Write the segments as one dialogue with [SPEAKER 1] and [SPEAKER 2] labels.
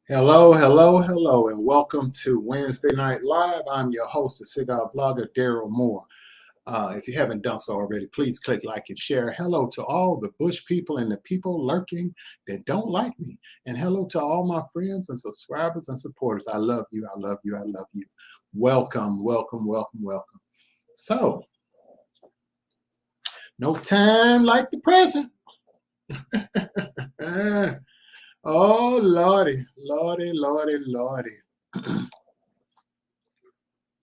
[SPEAKER 1] Hello, hello, hello, and welcome to Wednesday Night Live. I'm your host, the Cigar vlogger, Darryl Moore. If you haven't done so already, please click like and share. Hello to all the bush people and the people lurking that don't like me. And hello to all my friends and subscribers and supporters. I love you, I love you, I love you. Welcome, welcome, welcome, welcome. So, no time like the present. Oh, Lordy, Lordy, Lordy, Lordy.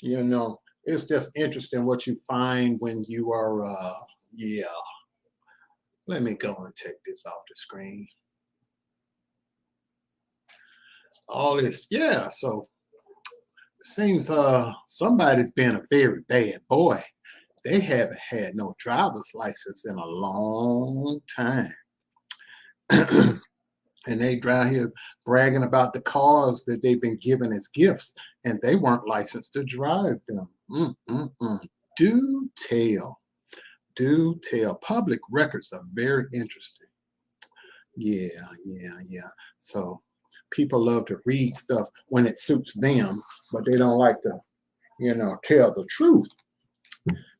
[SPEAKER 1] You know, it's just interesting what you find when you are, yeah. Let me go and take this off the screen. All this, yeah, so it seems somebody's been a very bad boy. They haven't had no driver's license in a long time. And they drive here bragging about the cars that they've been given as gifts, and they weren't licensed to drive them. Do tell. Do tell. Public records are very interesting. Yeah. So people love to read stuff when it suits them, but they don't like to, tell the truth.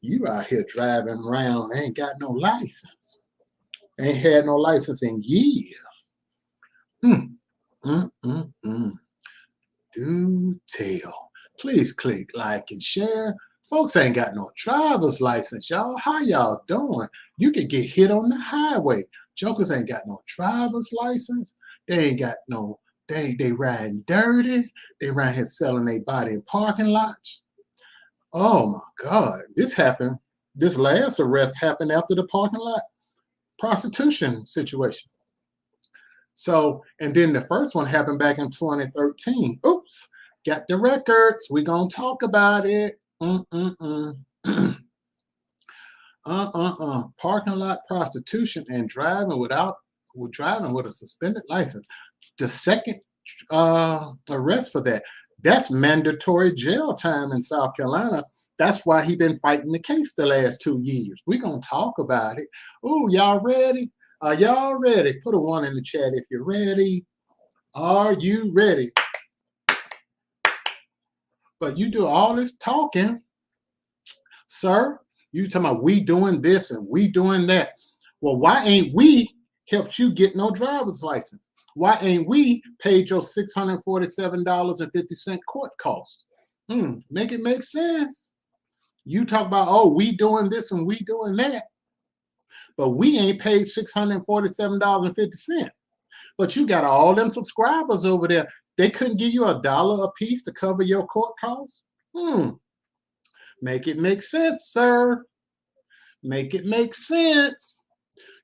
[SPEAKER 1] You out here driving around, ain't got no license. Ain't had no license in years. Do tell. Please click like and share. Folks ain't got no driver's license, y'all. How y'all doing? You can get hit on the highway. Jokers ain't got no driver's license. They ain't got no, they riding dirty. They riding here selling their body in parking lots. Oh my God. This happened. This last arrest happened after the parking lot prostitution situation. So, and then the first one happened back in 2013. Oops, got the records. We're going to talk about it. Parking lot prostitution and driving with a suspended license. The second arrest for that, that's mandatory jail time in South Carolina. That's why he's been fighting the case the last 2 years. We're going to talk about it. Oh, y'all ready? Are y'all ready? Put a 1 in the chat if you're ready. Are you ready? But you do all this talking, sir. You talking about we doing this and we doing that. Well, why ain't we helped you get no driver's license? Why ain't we paid your $647.50 court cost? Make it make sense. You talk about, oh, we doing this and we doing that, but we ain't paid $647.50. But you got all them subscribers over there. They couldn't give you $1 a piece to cover your court costs? Make it make sense, sir. Make it make sense.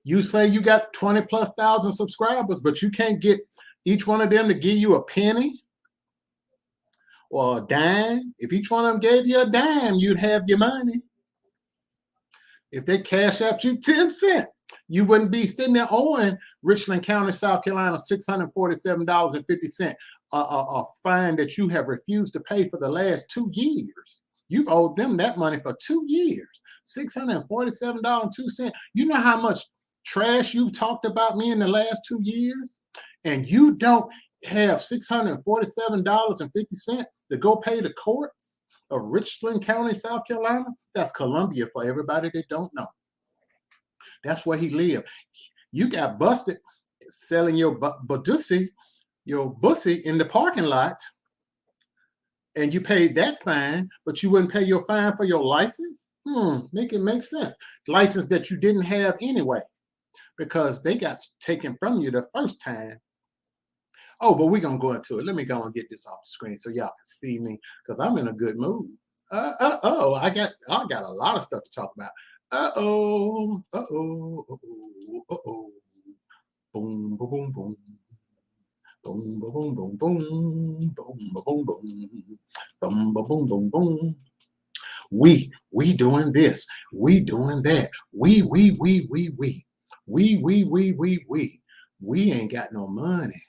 [SPEAKER 1] You say you got 20+ thousand subscribers, but you can't get each one of them to give you a penny or a dime. If each one of them gave you a dime, you'd have your money. If they cash out you 10 cents, you wouldn't be sitting there owing Richland County, South Carolina, $647.50, a fine that you have refused to pay for the last 2 years. You've owed them that money for 2 years, $647.02. You know how much trash you've talked about me in the last 2 years? And you don't have $647.50 to go pay the courts of Richland County, South Carolina? That's Columbia for everybody that don't know. That's where he lived. You got busted selling your bussy in the parking lot, and you paid that fine, but you wouldn't pay your fine for your license? Make it make sense. License that you didn't have anyway, because they got taken from you the first time. Oh, but we're going to go into it. Let me go and get this off the screen so y'all can see me, because I'm in a good mood. I got a lot of stuff to talk about. Boom, boom, boom, boom. Boom, boom, boom, boom, boom, boom, boom, boom, boom, boom, boom. We doing this. We doing that. We ain't got no money.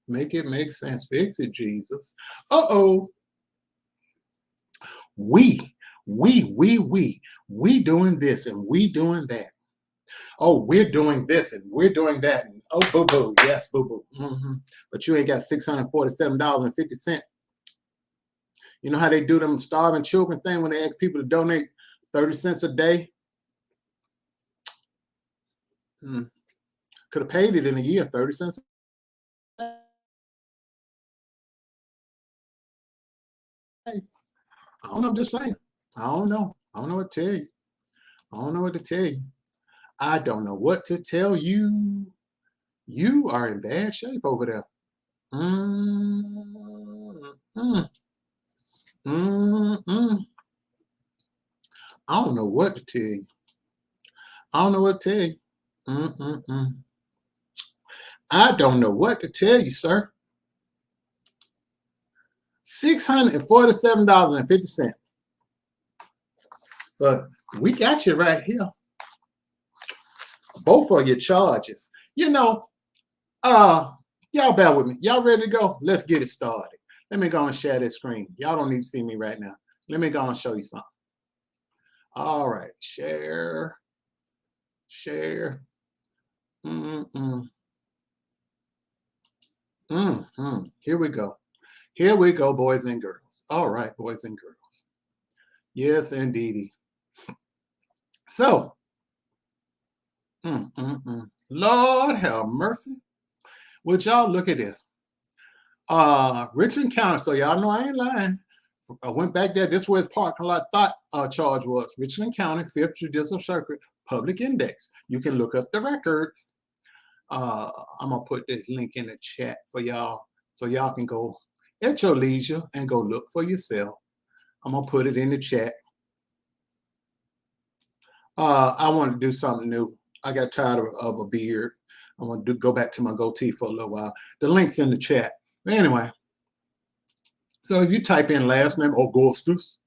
[SPEAKER 1] Make it make sense. Fix it, Jesus. We doing this and we doing that. Oh, we're doing this and we're doing that. And oh, boo-boo. Yes, boo-boo. But you ain't got $647.50. You know how they do them starving children thing when they ask people to donate 30 cents a day? Could have paid it in a year, 30 cents. I don't know, I'm just saying. I don't know what to tell you. I don't know what to tell you. I don't know what to tell you. You are in bad shape over there. I don't know what to tell you. I don't know what to tell you. I don't know what to tell you, sir. $647.50. But we got you right here. Both of your charges. You know, y'all bear with me. Y'all ready to go? Let's get it started. Let me go and share this screen. Y'all don't need to see me right now. Let me go and show you something. All right, share. Here we go. Here we go, boys and girls. All right, boys and girls. Yes, indeedy. So, Lord have mercy. Would y'all look at this? Richland County. So y'all know I ain't lying. I went back there. This was parking lot thought charge was Richland County 5th Judicial Circuit Public Index. You can look up the records. I'm gonna put this link in the chat for y'all so y'all can go at your leisure and go look for yourself. I'm gonna put it in the chat. I want to do something new. I got tired of a beard. I'm gonna go back to my goatee for a little while. The link's in the chat. But anyway, so if you type in last name Augustus,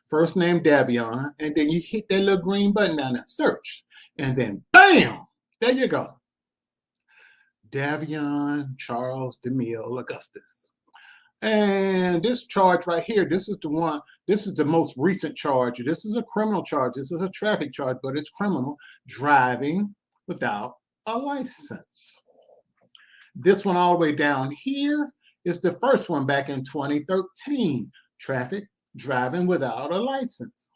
[SPEAKER 1] first name Davion, and then you hit that little green button down there, search, and then bam, there you go. Davion Charles DeMille Augustus. And this charge right here, this is the one, this is the most recent charge. This is a criminal charge. This is a traffic charge, but it's criminal, driving without a license. This one all the way down here It's the first one back in 2013. Traffic driving without a license.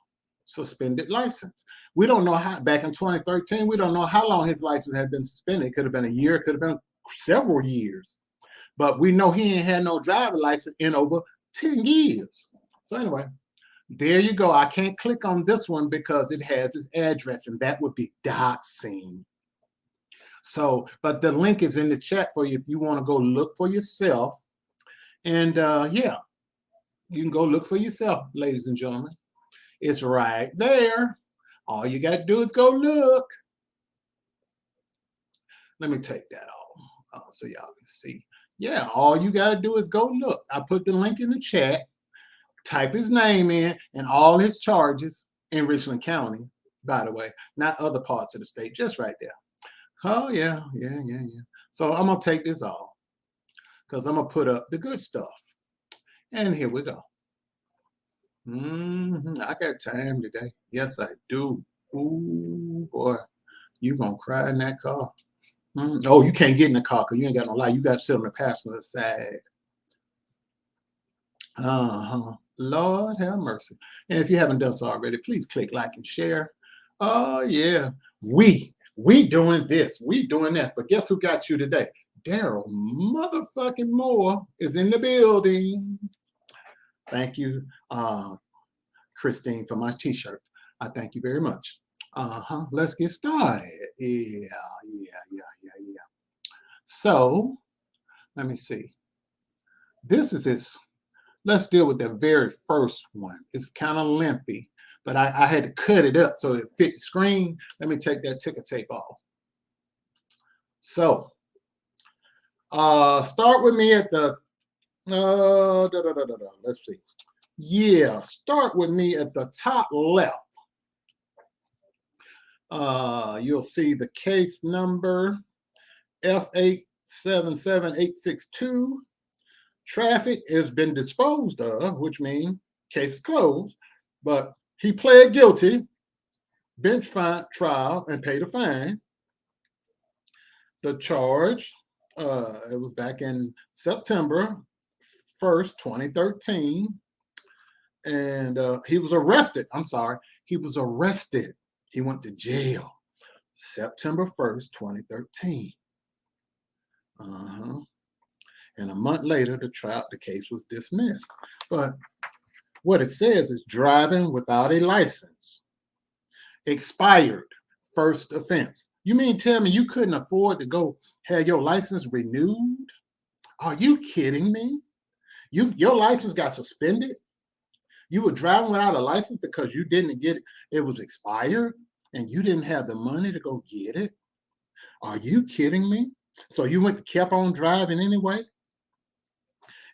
[SPEAKER 1] Suspended license. We don't know how, back in 2013, we don't know how long his license had been suspended. It could have been a year, it could have been several years. But we know he ain't had no driver license in over 10 years. So anyway, there you go. I can't click on this one because it has his address, and that would be doxing. So, but the link is in the chat for you if you want to go look for yourself. And yeah, you can go look for yourself, ladies and gentlemen. It's right there. All you got to do is go look. Let me take that off so y'all can see. Yeah, all you got to do is go look. I put the link in the chat. Type his name in and all his charges in Richland County, by the way, not other parts of the state, just right there. Oh, yeah. So I'm going to take this off because I'm going to put up the good stuff. And here we go. I got time today. Yes, I do. Ooh, boy, you going to cry in that car. Oh, you can't get in the car because you ain't got no light. You got to sit on the passenger side. Lord have mercy. And if you haven't done so already, please click like and share. Oh, yeah. We doing this. We doing that. But guess who got you today? Darryl motherfucking Moore is in the building. Thank you, Christine, for my t-shirt. I thank you very much. Let's get started. Yeah. So, let me see. This is his. Let's deal with the very first one. It's kind of lengthy, but I had to cut it up so it fit the screen. Let me take that ticker tape off. So, start with me at the, let's see. Yeah, start with me at the top left. You'll see the case number F877862. Traffic has been disposed of, which means case is closed, but he pled guilty, bench trial, and paid a fine. The charge, it was back in September 1st, 2013, and he was arrested. I'm sorry, he was arrested. He went to jail September 1st, 2013. And a month later, the case was dismissed. But what it says is driving without a license. Expired, first offense. You mean tell me you couldn't afford to go have your license renewed? Are you kidding me? Your license got suspended? You were driving without a license because you didn't get it. It was expired and you didn't have the money to go get it? Are you kidding me? So you kept on driving anyway?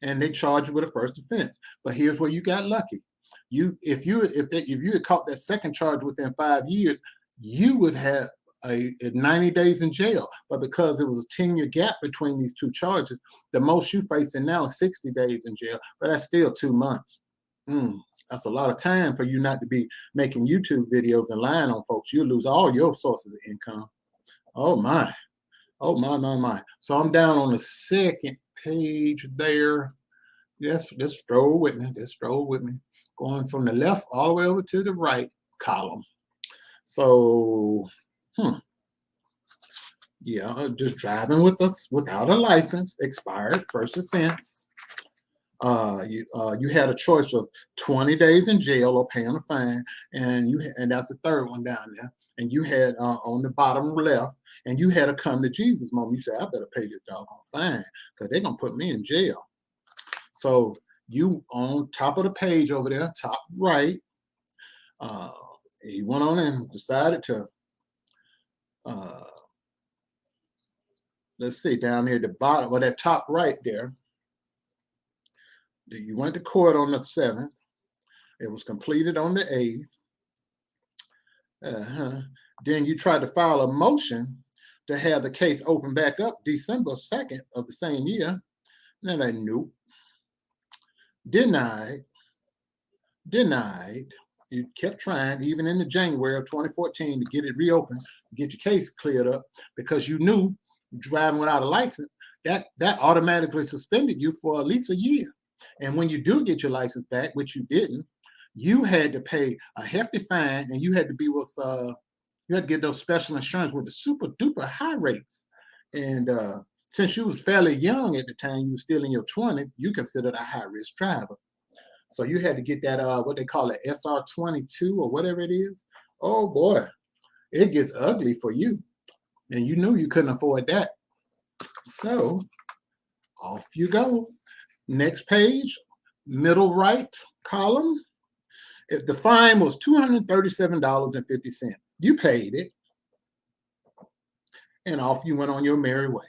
[SPEAKER 1] And they charged you with a first offense. But here's where you got lucky. If you had caught that second charge within 5 years, you would have a 90 days in jail. But because it was a 10-year gap between these two charges, the most you're facing now is 60 days in jail. But that's still 2 months. That's a lot of time for you not to be making YouTube videos and lying on folks. You'll lose all your sources of income. Oh my. Oh my. So I'm down on the second page there. Just stroll with me. Going from the left all the way over to the right column. So, yeah, just driving without a license, expired, first offense. You had a choice of 20 days in jail or paying a fine, and that's the third one down there. And you had on the bottom left, and you had a come to Jesus moment. You said, I better pay this doggone fine because they're gonna put me in jail. So you on top of the page over there, top right, he went on and decided to let's see, down here at the bottom, or that top right there. You went to court on the 7th. It was completed on the 8th. Then you tried to file a motion to have the case open back up December 2nd of the same year. And then nope. Denied. You kept trying, even in the January of 2014, to get it reopened, get your case cleared up, because you knew driving without a license, that automatically suspended you for at least a year. And when you do get your license back, which you didn't, you had to pay a hefty fine, and you had to be with you had to get those special insurance with the super duper high rates. And since you was fairly young at the time, you were still in your 20s, you considered a high risk driver. So you had to get that what they call it SR22 or whatever it is. Oh boy, it gets ugly for you. And you knew you couldn't afford that. So off you go. Next page, middle right column. If the fine was $237.50. You paid it, and off you went on your merry way.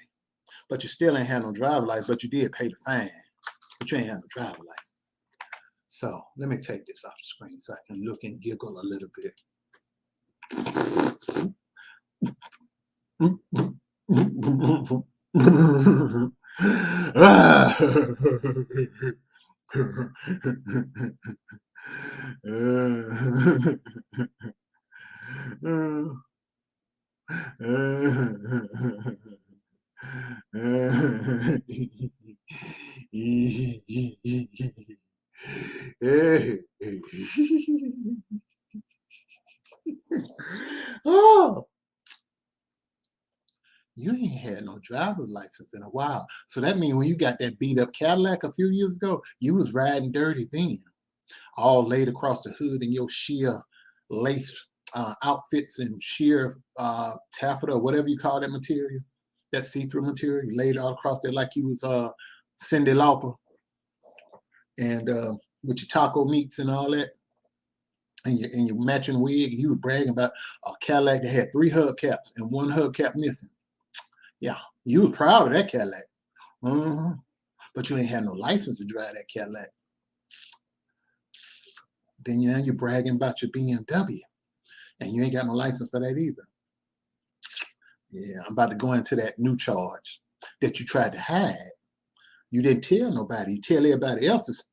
[SPEAKER 1] But you still ain't had no driver license, but you did pay the fine, but you ain't had no driver license. So let me take this off the screen so I can look and giggle a little bit. Oh, you ain't had no driver's license in a while. So that means when you got that beat up Cadillac a few years ago, you was riding dirty then, all laid across the hood in your sheer lace outfits and sheer taffeta, or whatever you call that material, that see-through material. You laid all across there like you was Cyndi Lauper, and with your taco meats and all that, and your matching wig. You were bragging about a Cadillac that had 3 hubcaps and 1 hubcap missing. Yeah, you was proud of that Cadillac. But you ain't had no license to drive that Cadillac. Then you're bragging about your BMW, and you ain't got no license for that either. Yeah, I'm about to go into that new charge that you tried to hide. You didn't tell nobody. You tell everybody else's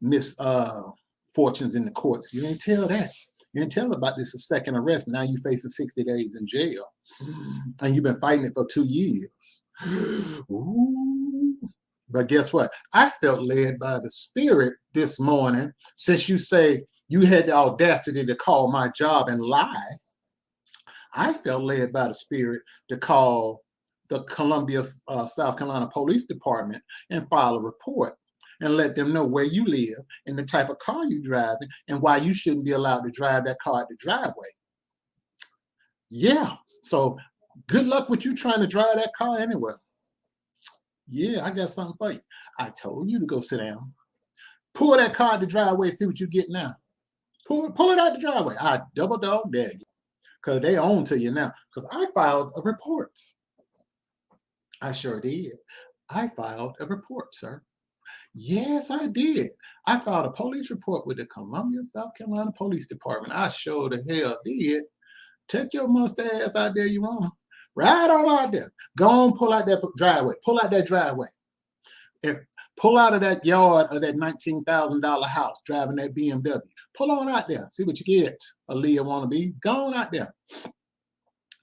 [SPEAKER 1] misfortunes in the courts. You didn't tell that. You didn't tell about this a second arrest. Now you facing 60 days in jail, and you've been fighting it for 2 years. Ooh. But guess what? I felt led by the Spirit this morning, since you say you had the audacity to call my job and lie. I felt led by the Spirit to call the Columbia, South Carolina Police Department and file a report and let them know where you live and the type of car you're driving and why you shouldn't be allowed to drive that car at the driveway. Yeah, so good luck with you trying to drive that car anywhere. Yeah, I got something for you. I told you to go sit down. Pull that car out the driveway, see what you get now. Pull it out the driveway. I double dog dare you, because they own to you now. Because I filed a report. I sure did. I filed a report, sir. Yes, I did. I filed a police report with the Columbia, South Carolina Police Department. I sure the hell did. Take your mustache out there, you want. Ride on out there. Go on, pull out that driveway. Pull out that driveway. Pull out of that yard of that $19,000 house driving that BMW. Pull on out there. See what you get, Aaliyah wannabe. Go on out there.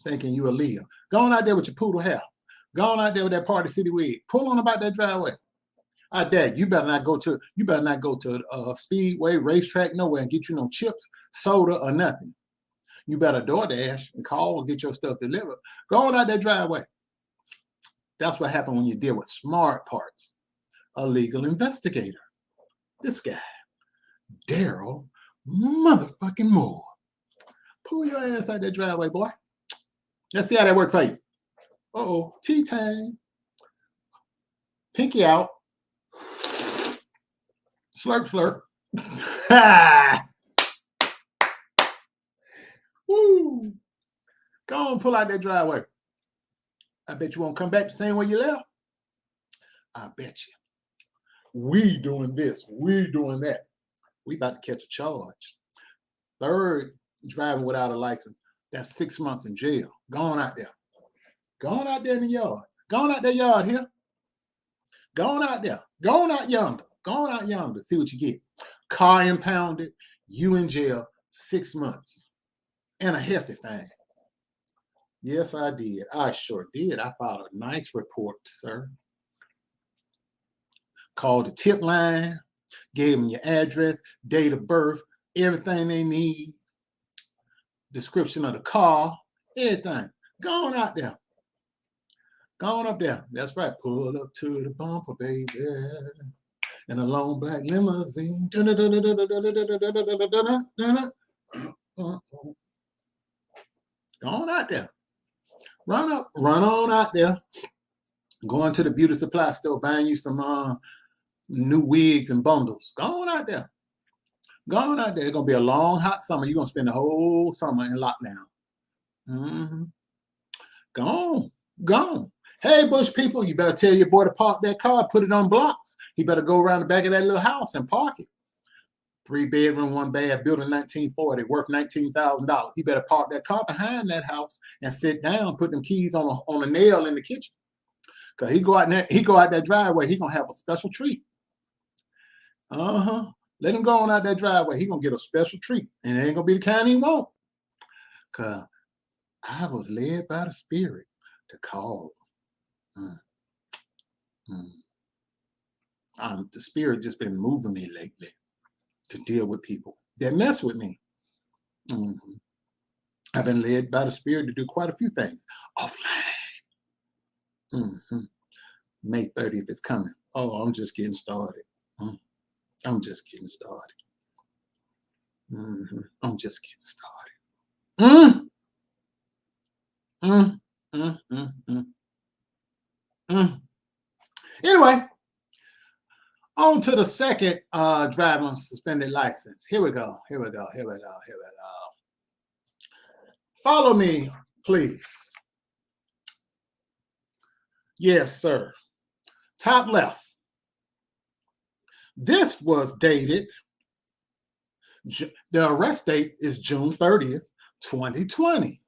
[SPEAKER 1] Thinking you Aaliyah. Go on out there with your poodle hair. Go on out there with that Party City wig. Pull on about that driveway. I dare you better not go to a speedway, racetrack, nowhere and get you no chips, soda, or nothing. You better DoorDash and call and get your stuff delivered. Go on out that driveway. That's what happened when you deal with smart parts. A legal investigator. This guy, Darryl motherfucking Moore. Pull your ass out that driveway, boy. Let's see how that worked for you. Uh-oh, tea time. Pinky out. Slurp, slurp. Ha! Woo! Go on, pull out that driveway. I bet you won't come back the same way you left. I bet you. We doing this. We doing that. We about to catch a charge. 3rd, driving without a license. That's 6 months in jail. Go on out there. Go on out there in the yard. Go on out that yard here. Go on out there. Go on out yonder. Go on out yonder. See what you get. Car impounded. You in jail 6 months. And a hefty fine. Yes, I did. I sure did. I filed a nice report, sir. called the tip line, gave them your address, date of birth, everything they need, description of the car, everything. Go on out there. Go on up there. That's right. Pull up to the bumper, baby. In a long black limousine. Go on out there. Run on out there. Going to the beauty supply store, buying you some new wigs and bundles. Go on out there. Go on out there. It's going to be a long, hot summer. You're going to spend the whole summer in lockdown. Go on. Go on. Hey, Bush people, you better tell your boy to park that car, put it on blocks. He better go around the back of that little house and park it. 3-bedroom, 1-bath, built in 1940, worth $19,000. He better park that car behind that house and sit down, put them keys on a nail in the kitchen. Because he go out that driveway, he gonna have a special treat. Let him go on out that driveway. He gonna get a special treat, and it ain't gonna be the kind he want. Cause I was led by the Spirit to call. The Spirit just been moving me lately to deal with people that mess with me. I've been led by the Spirit to do quite a few things offline. May 30th is coming. Oh, I'm just getting started. I'm just getting started. I'm just getting started. Anyway, on to the second driving suspended license. Here we go. Follow me, please. Yes, sir. Top left. This was dated. The arrest date is June 30th, 2020.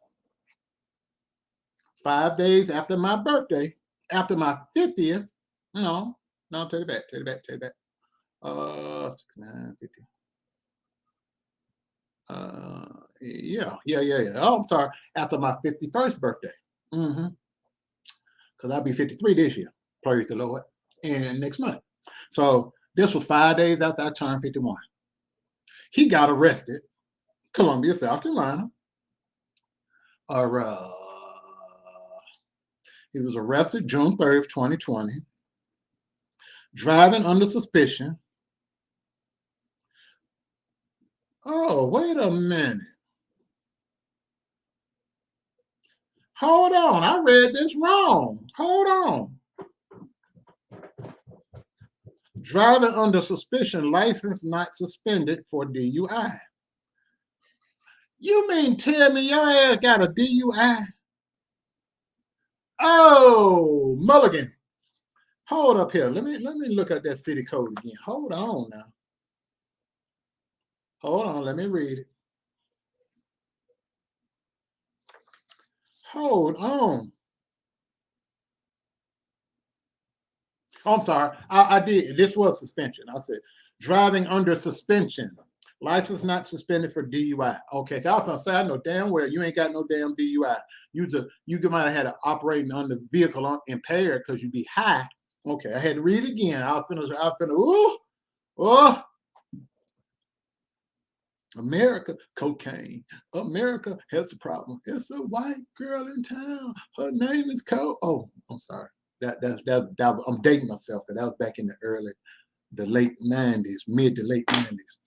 [SPEAKER 1] 5 days after my birthday, after my 50th. No, take it back. 69, 50. Yeah. Oh, I'm sorry. After my 51st birthday. Because I'll be 53 this year. Praise the Lord. And next month. So this was 5 days after I turned 51. He got arrested, Columbia, South Carolina. He was arrested June 30th, 2020. Driving under suspicion. Oh, wait a minute. Hold on, I read this wrong. Hold on. Driving under suspicion, license not suspended for DUI. You mean tell me your ass got a DUI? Oh, Mulligan. Hold up here. Let me look at that city code again. Hold on now. Hold on, let me read it. Hold on. Oh, I'm sorry. I did. This was suspension. I said driving under suspension. License not suspended for DUI. Okay, I was gonna say I know damn well you ain't got no damn DUI. You might have had an operating under vehicle impaired because you be high. Okay, I had to read it again. I was finna. America, cocaine. America has a problem. It's a white girl in town. Her name is Co. Oh, I'm sorry. That I'm dating myself because that was back in the late 90s, mid to late 90s.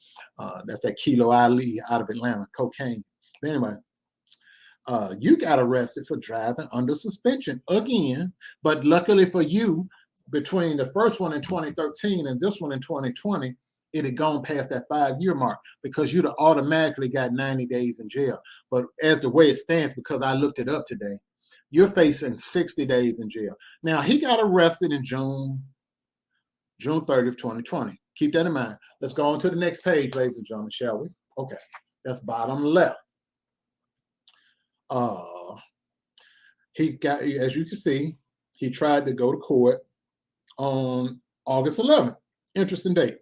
[SPEAKER 1] That's that Kilo Ali out of Atlanta, cocaine. But anyway, you got arrested for driving under suspension again, but luckily for you, between the first one in 2013 and this one in 2020, it had gone past that 5-year mark because you'd have automatically got 90 days in jail. But as the way it stands, because I looked it up today, you're facing 60 days in jail. Now, he got arrested in June 30th, 2020. Keep that in mind. Let's go on to the next page, ladies and gentlemen, shall we? Okay, that's bottom left. He got, as you can see, he tried to go to court on August 11th. Interesting date.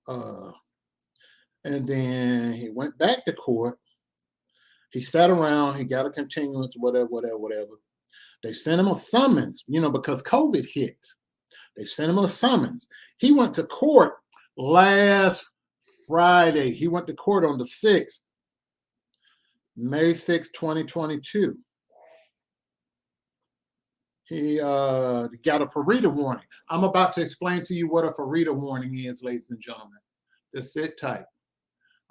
[SPEAKER 1] And then he went back to court. He sat around, he got a continuance, whatever. They sent him a summons, because COVID hit. They sent him a summons. He went to court last Friday. He went to court on the 6th, May 6, 2022. He got a Farida warning. I'm about to explain to you what a Farida warning is, ladies and gentlemen. Just sit tight.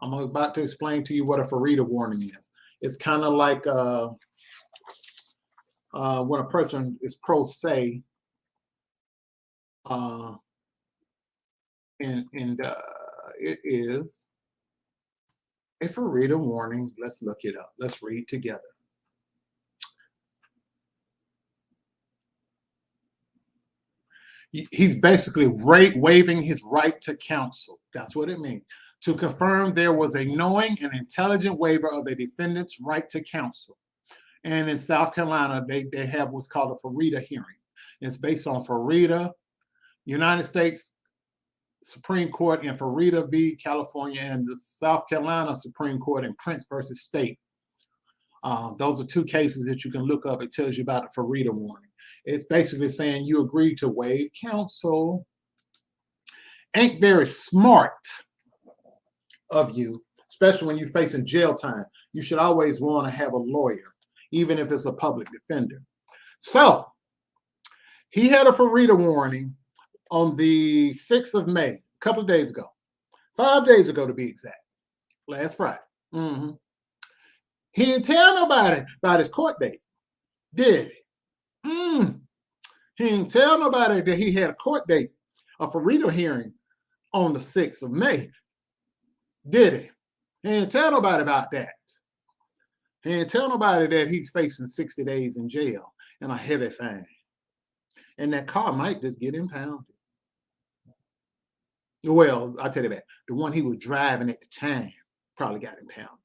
[SPEAKER 1] I'm about to explain to you what a Farida warning is. It's kind of like when a person is pro se, and it is a Farida warning. Let's look it up. Let's read together. He's basically waiving his right to counsel. That's what it means. To confirm there was a knowing and intelligent waiver of a defendant's right to counsel. And in South Carolina, they have what's called a Farida hearing. It's based on Farida, United States Supreme Court in Farida v. California, and the South Carolina Supreme Court in Prince versus State. Those are two cases that you can look up. It tells you about the Farida warning. It's basically saying you agree to waive counsel. Ain't very smart of you, especially when you're facing jail time. You should always want to have a lawyer, even if it's a public defender. So he had a Farida warning on the 6th of May, a couple of days ago, 5 days ago to be exact, last Friday. He didn't tell nobody about his court date, did he? He didn't tell nobody that he had a court date, a Farida hearing on the 6th of May, did he? He didn't tell nobody about that. He didn't tell nobody that he's facing 60 days in jail and a heavy fine. And that car might just get impounded. Well, I'll tell you that. The one he was driving at the time probably got impounded,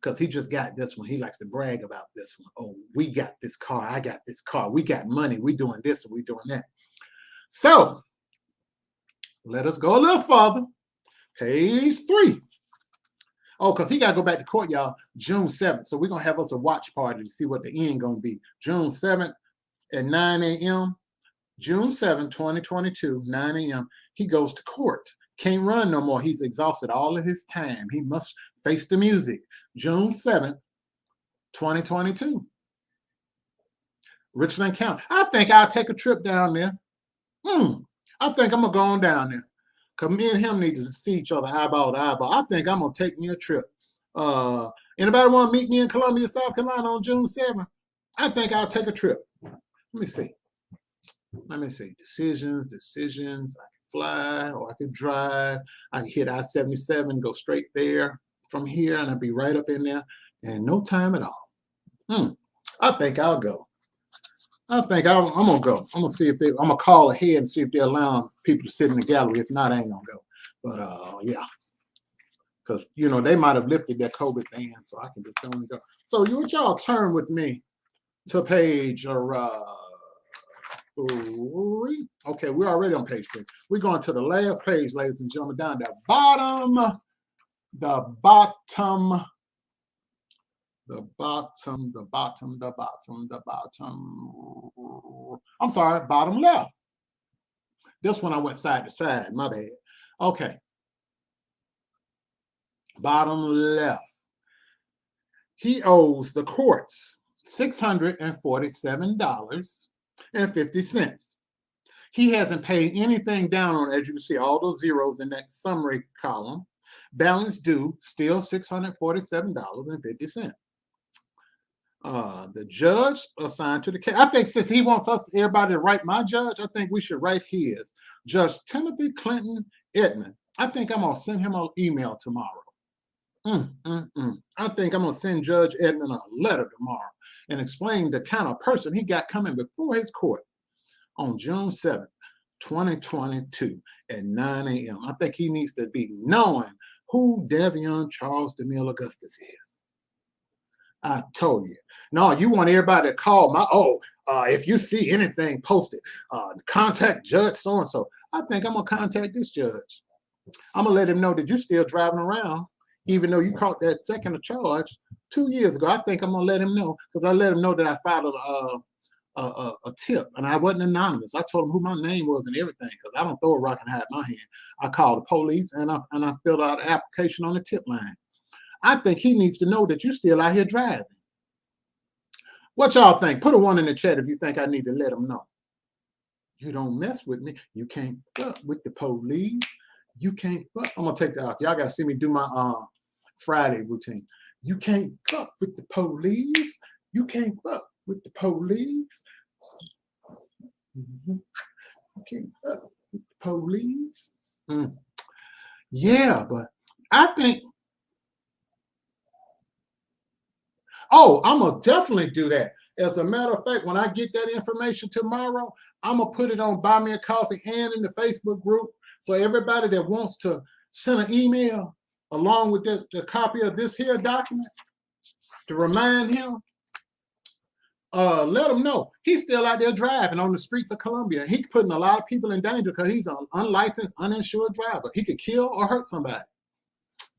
[SPEAKER 1] because he just got this one. He likes to brag about this one. Oh, we got this car. I got this car. We got money. We doing this and we doing that. So let us go a little further. Page 3. Oh, because he got to go back to court, y'all, June 7th. So we're going to have us a watch party to see what the end going to be. June 7th at 9 a.m. June 7th, 2022, 9 a.m. He goes to court. Can't run no more. He's exhausted all of his time. He must face the music. June 7th, 2022. Richland County. I think I'll take a trip down there. I think I'm going to go on down there. Because me and him need to see each other eyeball to eyeball. I think I'm going to take me a trip. Anybody want to meet me in Columbia, South Carolina on June 7th? I think I'll take a trip. Let me see. Decisions. I can fly or I can drive. I can hit I-77, go straight there from here, and I'll be right up in there in no time at all. I think I'll go. I'm going to go. I'm going to see if I'm going to call ahead and see if they're allowing people to sit in the gallery. If not, I ain't going to go. But yeah, because, you know, they might have lifted their COVID ban, so I can just only go. So you want y'all turn with me to page 3. Okay, we're already on page 3. We're going to the last page, ladies and gentlemen, down the bottom. I'm sorry, bottom left. This one I went side to side, my bad. Okay. Bottom left. He owes the courts $647.50. He hasn't paid anything down on it. As you can see, all those zeros in that summary column. Balance due, still $647.50. The judge assigned to the case. I think since he wants everybody to write my judge, I think we should write his. Judge Timothy Clinton Edmond. I think I'm going to send him an email tomorrow. I think I'm going to send Judge Edmond a letter tomorrow and explain the kind of person he got coming before his court on June 7th, 2022 at 9 a.m. I think he needs to be knowing who Devion Charles DeMille Augustus is. I told you. No, you want everybody to call if you see anything posted, contact Judge so-and-so. I think I'm going to contact this judge. I'm going to let him know that you're still driving around, even though you caught that second charge 2 years ago. I think I'm going to let him know, because I let him know that I filed a tip, and I wasn't anonymous. I told him who my name was and everything, because I don't throw a rock and hide my hand. I called the police, and I filled out an application on the tip line. I think he needs to know that you're still out here driving. What y'all think? Put a 1 in the chat if you think I need to let him know. You don't mess with me. You can't fuck with the police. You can't fuck. I'm gonna take that off. Y'all gotta see me do my Friday routine. You can't fuck with the police. You can't fuck with the police. You can't fuck with the police. Yeah, but I think, oh, I'm gonna definitely do that. As a matter of fact, when I get that information tomorrow, I'm gonna put it on Buy Me a Coffee and in the Facebook group. So everybody that wants to send an email along with the copy of this here document to remind him, let him know he's still out there driving on the streets of Columbia. He's putting a lot of people in danger because he's an unlicensed, uninsured driver. He could kill or hurt somebody.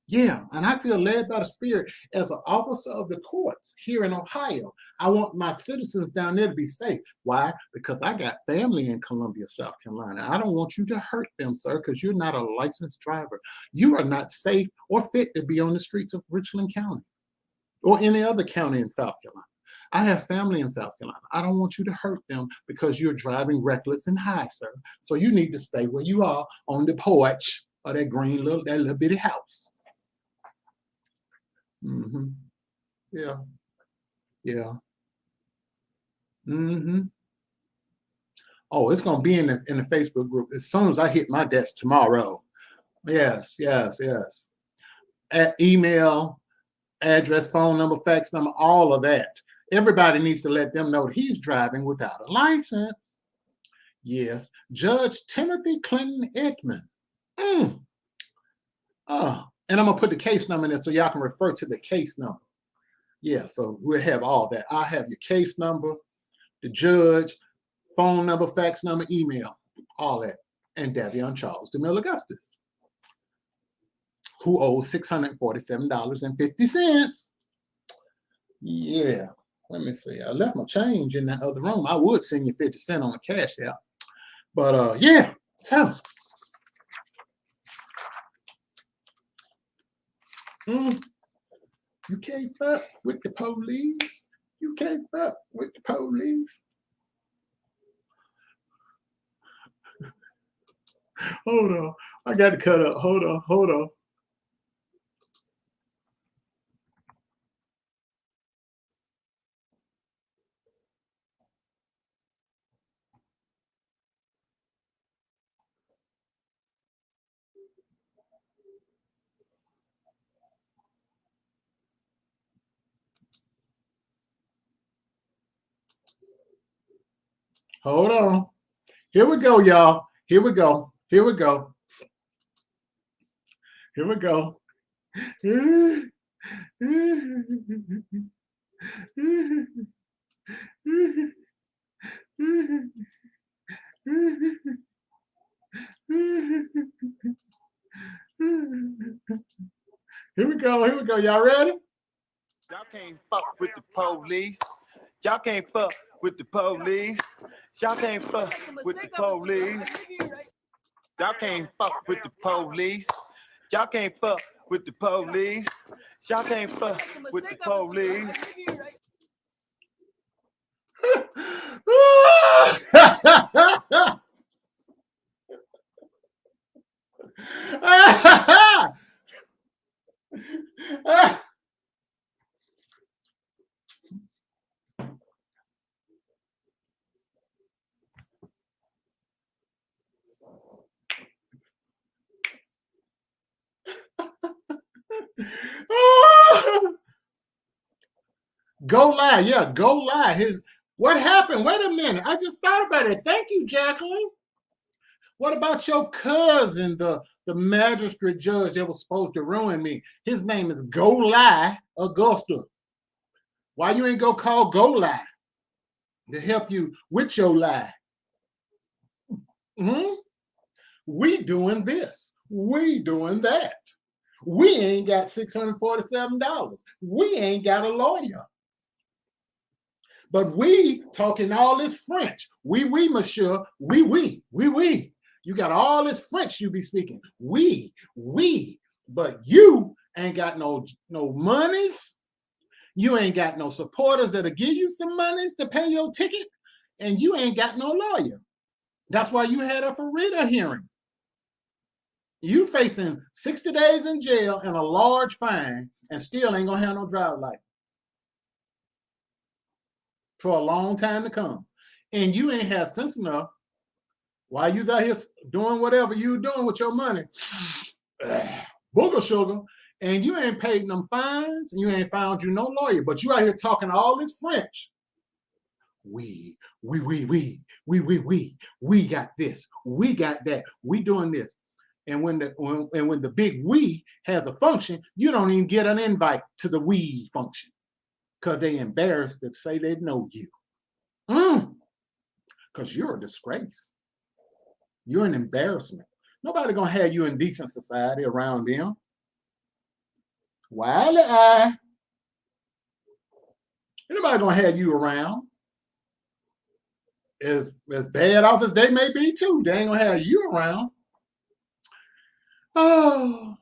[SPEAKER 1] Yeah, and I feel led by the Spirit as an officer of the courts here in Ohio. I want my citizens down there to be safe. Why? Because I got family in Columbia, South Carolina. I don't want you to hurt them, sir, because you're not a licensed driver. You are not safe or fit to be on the streets of Richland County or any other county in South Carolina. I have family in South Carolina. I don't want you to hurt them because you're driving reckless and high, sir. So you need to stay where you are on the porch of that little bitty house. Yeah. Yeah. Oh, it's gonna be in the Facebook group as soon as I hit my desk tomorrow. Yes. Email, address, phone number, fax number, all of that. Everybody needs to let them know he's driving without a license. Yes. Judge Timothy Clinton Edmond. And I'm gonna put the case number in there so y'all can refer to the case number. Yeah, so we'll have all that. I'll have your case number, the judge, phone number, fax number, email, all that. And Davion Charles DeMille Augustus, who owes $647.50. Yeah, let me see. I left my change in that other room. I would send you 50 cents on the cash out. But yeah, so you can't fuck with the police. You can't fuck with the police. Hold on. I got to cut up. Hold on. Hold on. Hold on. Here we go, y'all. Here we go. Here we go. Here we go. Here we go. Here we go. Y'all ready?
[SPEAKER 2] Y'all can't fuck with the police. Y'all can't fuck with the police. Y'all can't fuck with the police. Y'all can't fuck with the police. Y'all can't fuck with the police. Y'all can't fuck with the police.
[SPEAKER 1] Go lie. Yeah, go lie. What happened? Wait a minute. I just thought about it. Thank you, Jacqueline. What about your cousin, the magistrate judge that was supposed to ruin me? His name is Go Lie Augustus. Why you ain't go call Go Lie to help you with your lie? We doing this. We doing that. We ain't got $647. We ain't got a lawyer. But we talking all this French. Oui, monsieur. Oui. You got all this French you be speaking. We. But you ain't got no monies. You ain't got no supporters that'll give you some monies to pay your ticket. And you ain't got no lawyer. That's why you had a Farida hearing. You facing 60 days in jail and a large fine and still ain't gonna have no driver's license for a long time to come. And you ain't had sense enough while you out here doing whatever you doing with your money, booger sugar, and you ain't paid them fines and you ain't found you no lawyer, but you out here talking all this French. We got this, we got that, we doing this. And when the big we has a function, you don't even get an invite to the we function because they embarrassed to say they know you. Because you're a disgrace. You're an embarrassment. Nobody gonna have you in decent society around them. Wiley eye. Nobody gonna have you around. As bad off as they may be too, they ain't gonna have you around. Oh,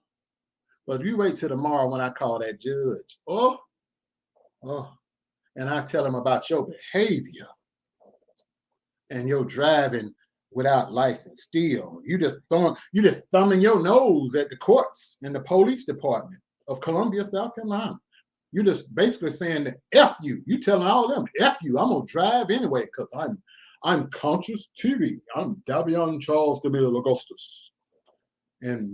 [SPEAKER 1] but you wait till tomorrow when I call that judge. Oh, and I tell him about your behavior and your driving without license. Still, you just thumbing your nose at the courts and the police department of Columbia, South Carolina. You just basically saying that F you. You telling all them F you. I'm gonna drive anyway because I'm Conscious TV. I'm Davion Charles DeMille Augustus. And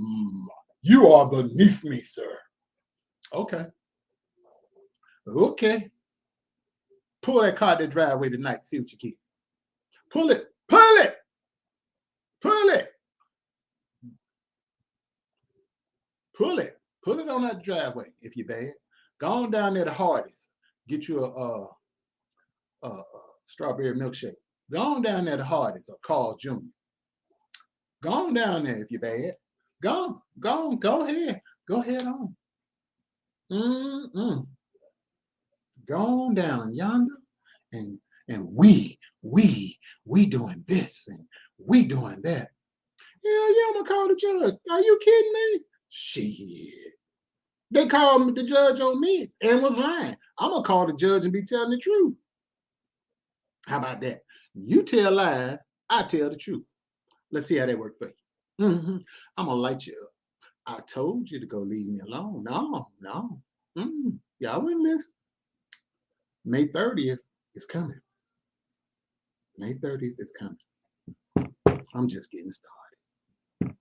[SPEAKER 1] you are beneath me, sir. Okay. Pull that car to the driveway tonight. See what you get. Pull it. Pull it on that driveway if you're bad. Go on down there to Hardee's. Get you a strawberry milkshake. Go on down there to Hardee's or Carl's Jr. Go on down there if you're bad. Go ahead. Go ahead on. Go on down yonder and we doing this and we doing that. Yeah, I'm gonna call the judge. Are you kidding me? Shit. They called the judge on me and was lying. I'm gonna call the judge and be telling the truth. How about that? You tell lies, I tell the truth. Let's see how that works for you. I'm gonna light you up. I told you to go leave me alone. No. Y'all wouldn't listen. May 30th is coming. May 30th is coming. I'm just getting started.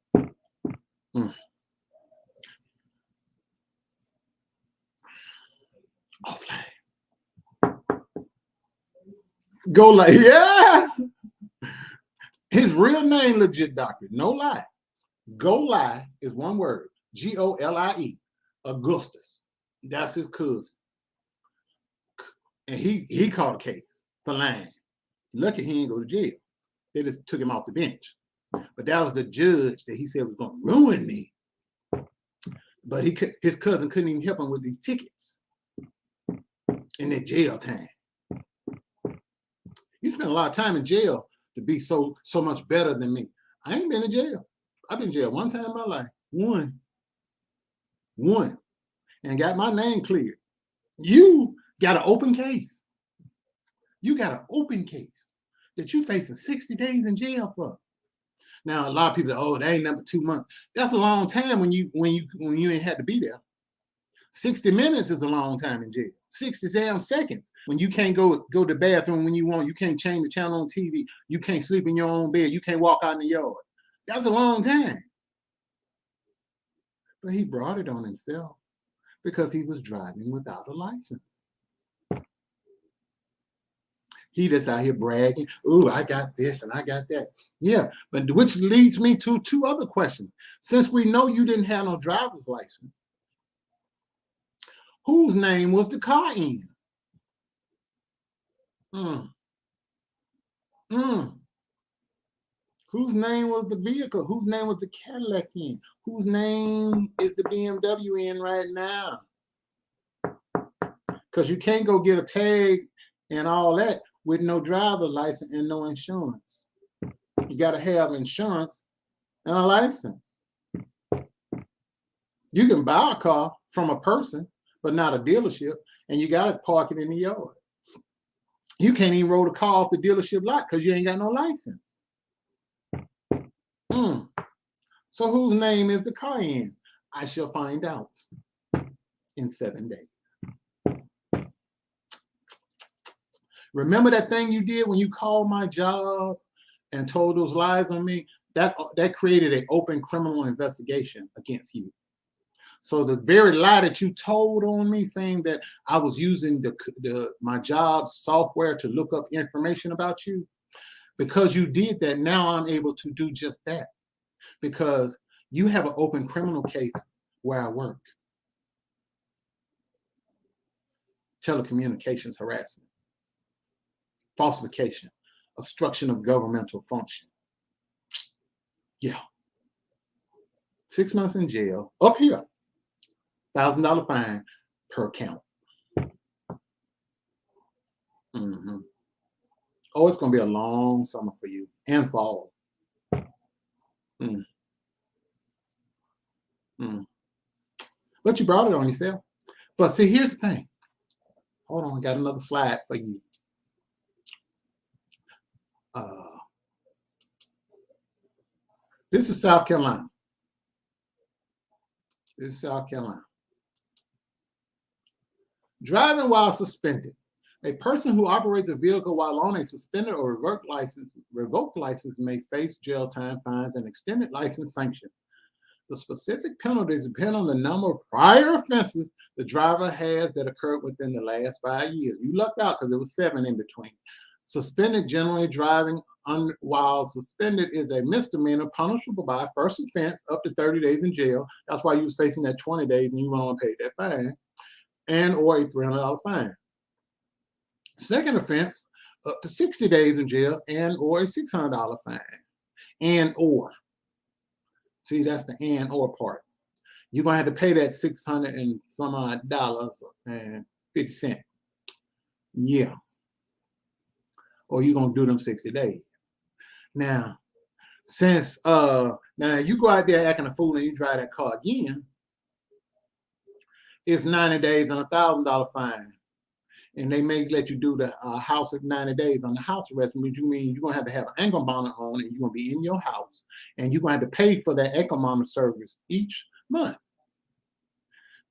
[SPEAKER 1] Offline. Go like, yeah. His real name, legit doctor, no lie. Go lie is one word. Golie. Augustus. That's his cousin. And he caught a case for lying. Lucky he didn't go to jail. They just took him off the bench. But that was the judge that he said was going to ruin me. But his cousin couldn't even help him with these tickets in their jail time. You spend a lot of time in jail to be so much better than me. I ain't been in jail. I've been in jail one time in my life. One. And got my name cleared. You got an open case. You got an open case that you facing 60 days in jail for. Now, a lot of people, that ain't number 2 months. That's a long time when you ain't had to be there. 60 minutes is a long time in jail. 67 seconds when you can't go to the bathroom when you want. You can't change the channel on TV. You can't sleep in your own bed. You can't walk out in the yard. That's a long time. But he brought it on himself because he was driving without a license. He just out here bragging, ooh, I got this and I got that. Yeah, but which leads me to 2 other questions. Since we know you didn't have no driver's license, whose name was the car in? Whose name was the vehicle? Whose name was the Cadillac in? Whose name is the BMW in right now? Because you can't go get a tag and all that with no driver's license and no insurance. You got to have insurance and a license. You can buy a car from a person, but not a dealership, and you got to park it in the yard. You can't even roll the car off the dealership lot because you ain't got no license. So whose name is the car in? I shall find out in 7 days. Remember that thing you did when you called my job and told those lies on me? That created an open criminal investigation against you. So the very lie that you told on me, saying that I was using my job software to look up information about you, because you did that, now I'm able to do just that. Because you have an open criminal case where I work. Telecommunications harassment, falsification, obstruction of governmental function. Yeah. 6 months in jail, up here, $1,000 fine per count. Oh, it's going to be a long summer for you and fall. But you brought it on yourself. But see, here's the thing. Hold on, I got another slide for you. This is South Carolina. This is South Carolina. Driving while suspended. A person who operates a vehicle while on a suspended or revoked license may face jail time, fines, and extended license sanctions. The specific penalties depend on the number of prior offenses the driver has that occurred within the last 5 years. You lucked out because there was 7 in between. Suspended, generally driving while suspended, is a misdemeanor punishable by first offense up to 30 days in jail. That's why you was facing that 20 days and you went on and paid that fine, and or a $300 fine. Second offense, up to 60 days in jail and or a $600 fine, and or. See, that's the and or part. You're gonna have to pay that $600 and some odd and 50 cents. Yeah. Or you're gonna do them 60 days. Now, since now you go out there acting a fool and you drive that car again, it's 90 days and a $1,000 fine. And they may let you do the house at 90 days on the house arrest, which you mean you're gonna have to have an ankle monitor on, and you're gonna be in your house, and you're gonna have to pay for that ankle monitor service each month.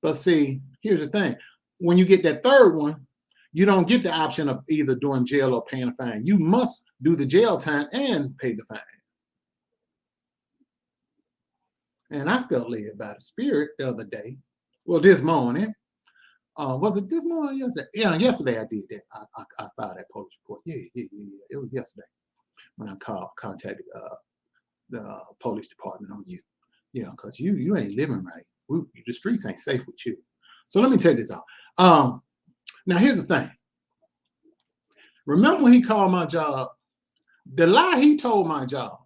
[SPEAKER 1] But see, here's the thing: when you get that third one, you don't get the option of either doing jail or paying a fine. You must do the jail time and pay the fine. And I felt led by the Spirit the other day. Well, this morning. Was it this morning or yesterday? Yeah, yesterday I did that. I filed that police report. Yeah. It was yesterday when I contacted the police department on you. Yeah, because you ain't living right. The streets ain't safe with you. So let me take this out. Now here's the thing. Remember when he called my job? The lie he told my job,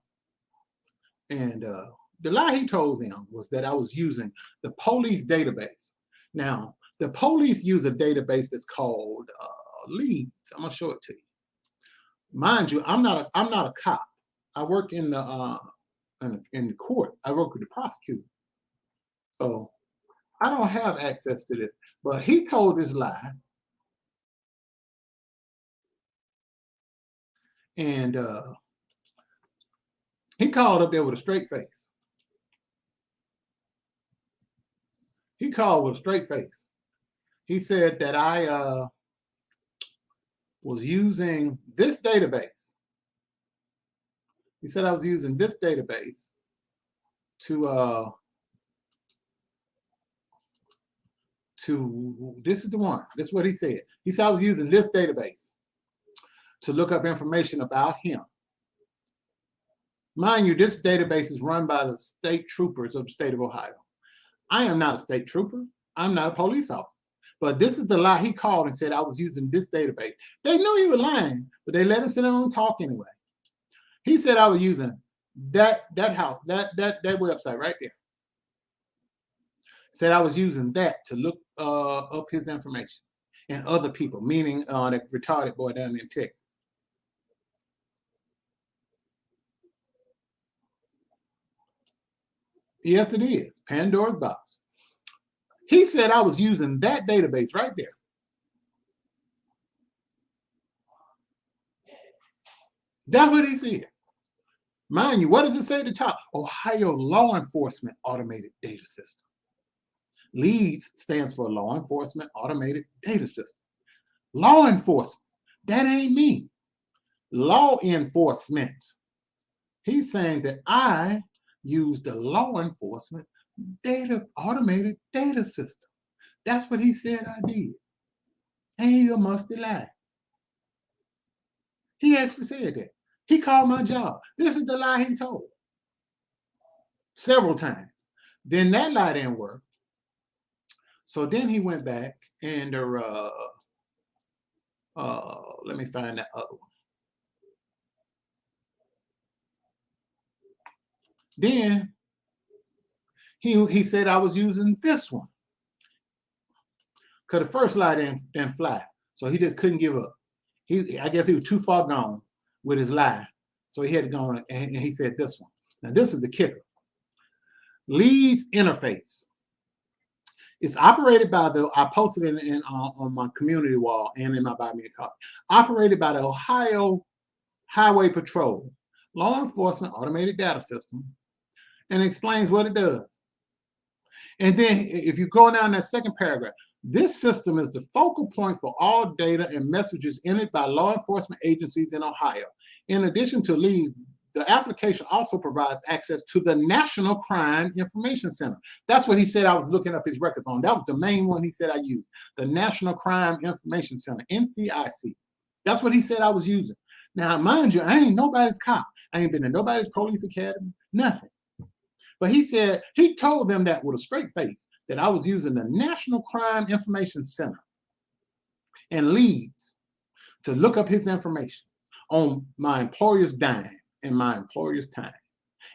[SPEAKER 1] and the lie he told them was that I was using the police database. Now, the police use a database that's called Leads. I'm gonna show it to you. Mind you, I'm not a cop. I work in the court. I work with the prosecutor. So I don't have access to this. But he told this lie. And he called up there with a straight face. He called with a straight face. He said that I was using this database. He said I was using this database to this is the one. This is what he said. He said I was using this database to look up information about him. Mind you, this database is run by the state troopers of the state of Ohio. I am not a state trooper. I'm not a police officer. But this is the lie he called and said I was using this database. They knew he was lying, but they let him sit down and talk anyway. He said I was using that house, that website right there. Said I was using that to look up his information. and other people, meaning that retarded boy down in Texas. Yes, it is. Pandora's box. He said I was using that database right there. That's what he said. Mind you, what does it say at the top? Ohio Law Enforcement Automated Data System. LEADS stands for Law Enforcement Automated Data System. Law enforcement, that ain't me. Law enforcement. He's saying that I use the law enforcement automated data system. That's what he said I did. And he a musty lie. He actually said that. He called my job. This is the lie he told several times. Then that lie didn't work. So then he went back and let me find that other one. Then he said I was using this one. Because the first lie didn't fly. So he just couldn't give up. I guess he was too far gone with his lie. So he had to go on and he said this one. Now this is the kicker. LEADS interface. It's operated by I posted it on my community wall and in my Buy Me a Coffee. Operated by the Ohio Highway Patrol, Law Enforcement Automated Data System, and explains what it does. And then if you go down that second paragraph, this system is the focal point for all data and messages entered by law enforcement agencies in Ohio. In addition to LEADS, the application also provides access to the National Crime Information Center. That's what he said I was looking up his records on. That was the main one he said I used, the National Crime Information Center, NCIC. That's what he said I was using. Now, mind you, I ain't nobody's cop. I ain't been in nobody's police academy, nothing. But he said, he told them that with a straight face, that I was using the National Crime Information Center and LEADS to look up his information on my employer's dime and my employer's time.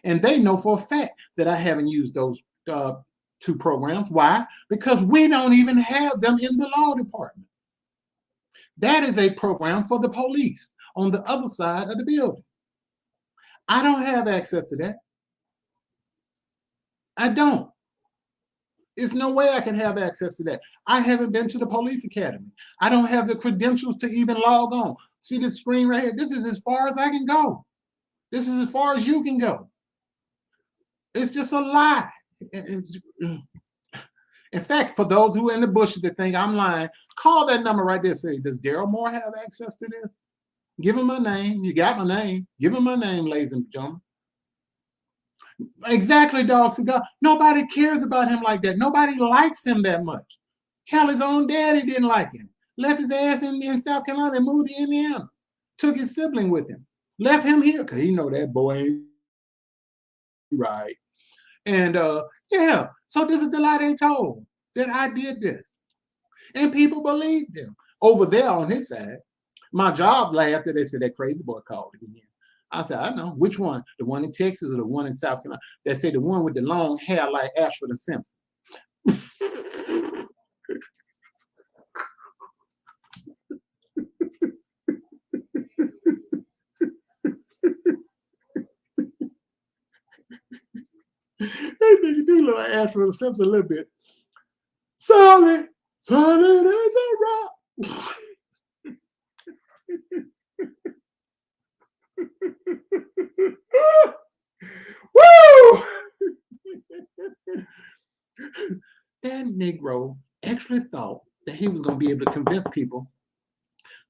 [SPEAKER 1] And they know for a fact that I haven't used those two programs. Why? Because we don't even have them in the law department. That is a program for the police on the other side of the building. I don't have access to that. I don't. There's no way I can have access to that. I haven't been to the police academy. I don't have the credentials to even log on. See this screen right here? This is as far as I can go. This is as far as you can go. It's just a lie. In fact, for those who are in the bushes that think I'm lying, call that number right there. Say, does Darryl Moore have access to this? Give him my name. You got my name. Give him my name, ladies and gentlemen. Exactly, dog Cigar. Nobody cares about him like that. Nobody likes him that much. Hell, his own daddy didn't like him. Left his ass in South Carolina and moved to Indiana. Took his sibling with him. Left him here because he know that boy ain't right. And yeah, so this is the lie they told, that I did this. And people believed him. Over there on his side, my job laughed and they said that crazy boy called again. I said, I know. Which one? The one in Texas or the one in South Carolina? They said the one with the long hair like Ashford and Simpson. That nigga do look like Ashford and Simpson a little bit. Solid as a rock. Woo! That Negro actually thought that he was going to be able to convince people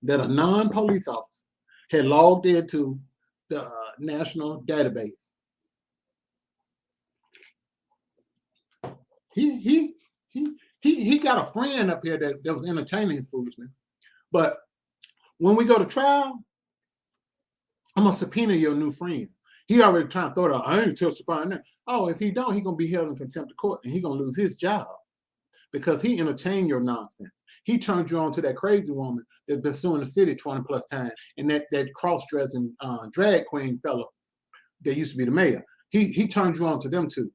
[SPEAKER 1] that a non-police officer had logged into the national database. He got a friend up here that was entertaining his foolishness. But when we go to trial, I'm gonna subpoena your new friend. He already trying to throw it out. I ain't testifying that. Oh, if he don't, he gonna be held in contempt of court and he gonna lose his job because he entertained your nonsense. He turned you on to that crazy woman that's been suing the city 20 plus times, and that cross-dressing drag queen fellow that used to be the mayor. He turned you on to them too,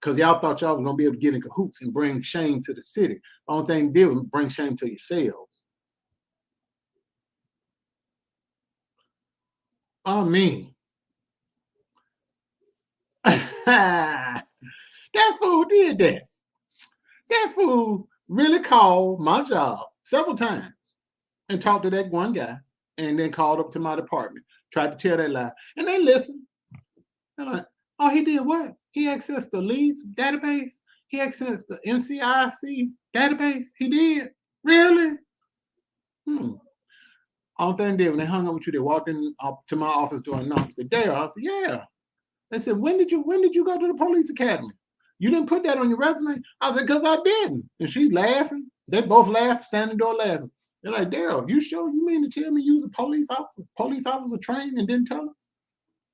[SPEAKER 1] because y'all thought y'all was gonna be able to get in cahoots and bring shame to the city. The only thing they did was bring shame to yourselves. I mean, that fool did that. That fool really called my job several times and talked to that one guy and then called up to my department, tried to tell that lie. And they listened. They're like, oh, he did what? He accessed the leads database. He accessed the NCIC database. He did. Really? All thing did when they hung up with you, they walked in up to my office door and knocked. Said, Darryl. I said, yeah. They said, when did you go to the police academy? You didn't put that on your resume? I said, because I didn't. And she laughing. They both laughed, standing door laughing. They're like, Darryl, you sure you mean to tell me you was a police officer trained and didn't tell us?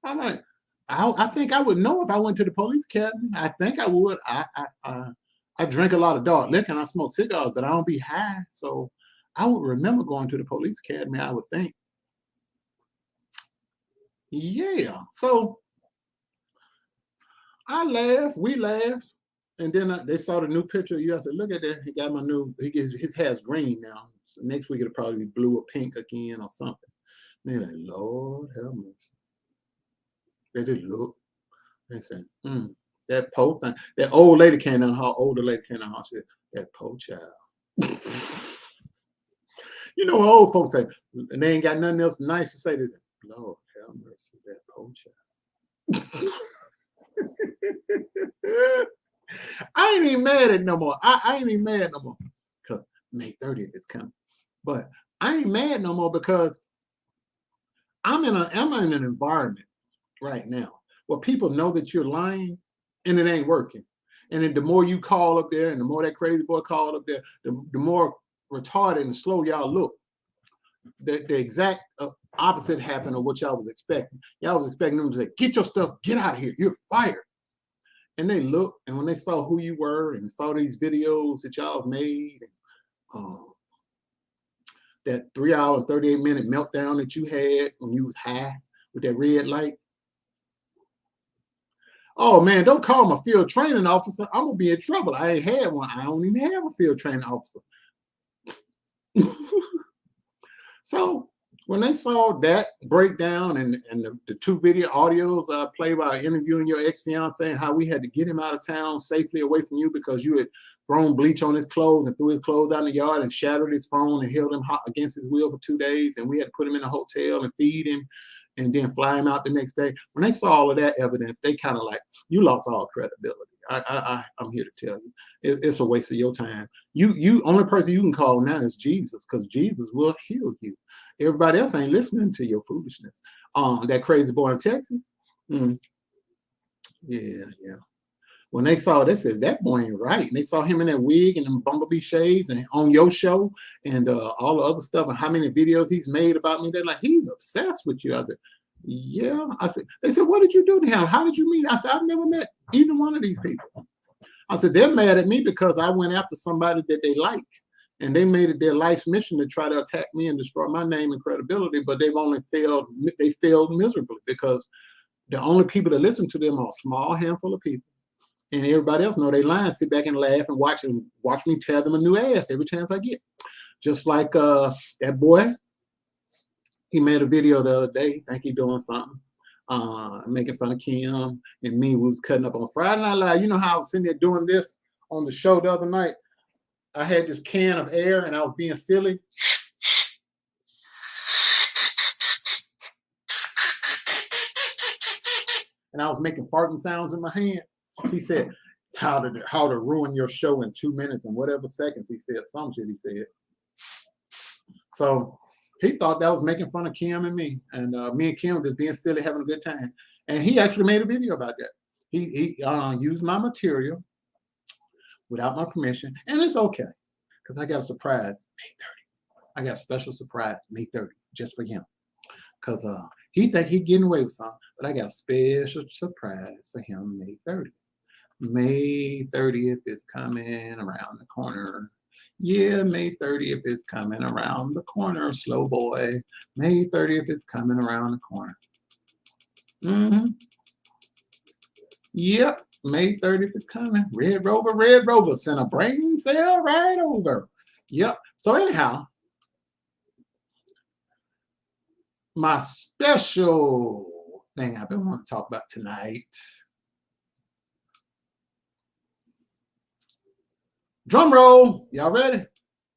[SPEAKER 1] I'm like, I think I would know if I went to the police academy. I think I would. I drink a lot of dark liquor and I smoke cigars, but I don't be high. So I would remember going to the police academy, I would think. Yeah. So I laughed, we laughed, and then they saw the new picture of you. I said, look at that. He got my new, his hair's green now. So next week it'll probably be blue or pink again or something. And they're like, Lord have mercy. They just look. They said, that poor thing. That old lady came down the hall, older lady came down the hall. She said, that poor child. You know what old folks say, and they ain't got nothing else nice to say. They say, Lord have mercy, that poor child. I ain't even mad at no more. I ain't even mad no more because May 30th is coming. But I ain't mad no more because I'm in an environment right now where people know that you're lying and it ain't working. And then the more you call up there and the more that crazy boy called up there, the more retarded and slow y'all look. The exact opposite happened of what y'all was expecting. Y'all was expecting them to say, get your stuff, get out of here, you're fired. And they looked, and when they saw who you were and saw these videos that y'all made, that 3 hour and 38-minute meltdown that you had when you was high with that red light. Oh man, don't call him a field training officer. I'm gonna be in trouble. I ain't had one. I don't even have a field training officer. So when they saw that breakdown and the two video audios I played by interviewing your ex-fiance and how we had to get him out of town safely away from you because you had thrown bleach on his clothes and threw his clothes out in the yard and shattered his phone and held him against his will for 2 days, and we had to put him in a hotel and feed him and then fly him out the next day. When they saw all of that evidence, they kind of like, you lost all credibility. I'm here to tell you, it's a waste of your time. You only person you can call now is Jesus, because Jesus will heal you. Everybody else ain't listening to your foolishness. That crazy boy in Texas. Yeah. When they saw, they said that boy ain't right. And they saw him in that wig and them bumblebee shades and on your show and all the other stuff and how many videos he's made about me. They're like, he's obsessed with you. I said, yeah. They said, what did you do to him? How did you meet? I said, I've never met either one of these people. I said, they're mad at me because I went after somebody that they like. And they made it their life's mission to try to attack me and destroy my name and credibility, but they've only failed. They failed miserably because the only people that listen to them are a small handful of people. And everybody else know they lying, sit back and laugh and watch me tear them a new ass every chance I get. Just like that boy, he made a video the other day, think he doing something, making fun of Kim and me. We was cutting up on Friday Night Live. You know how I was sitting there doing this on the show the other night? I had this can of air and I was being silly. And I was making farting sounds in my hand. He said, how to ruin your show in 2 minutes and whatever seconds. He said some shit he said. So he thought that was making fun of Kim and me. And me and Kim just being silly, having a good time. And he actually made a video about that. He used my material without my permission. And it's okay, because I got a surprise May 30. I got a special surprise May 30 just for him. Because he think he getting away with something, but I got a special surprise for him May 30. May 30th is coming around the corner. Yeah, May 30th is coming around the corner, slow boy. May 30th is coming around the corner. Yep, May 30th is coming. Red Rover, send a brain cell right over. Yep. So anyhow, my special thing I've been wanting to talk about tonight. Drum roll. Y'all ready?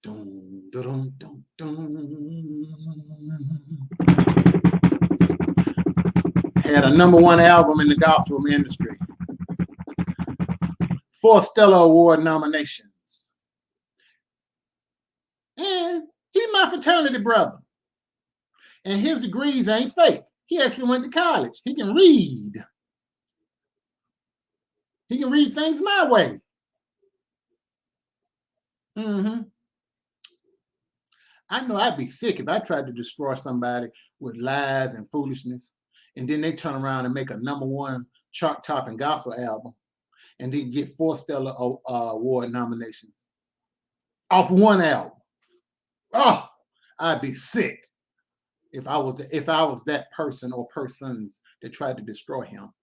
[SPEAKER 1] Dun, dun, dun, dun. Had a #1 album in the gospel industry. 4 Stellar Award nominations. And he's my fraternity brother. And his degrees ain't fake. He actually went to college. He can read. He can read things my way. I know I'd be sick if I tried to destroy somebody with lies and foolishness, and then they turn around and make a #1 chart-topping gospel album, and then get 4 Stellar Award nominations off one album. Oh, I'd be sick if I was that person or persons that tried to destroy him,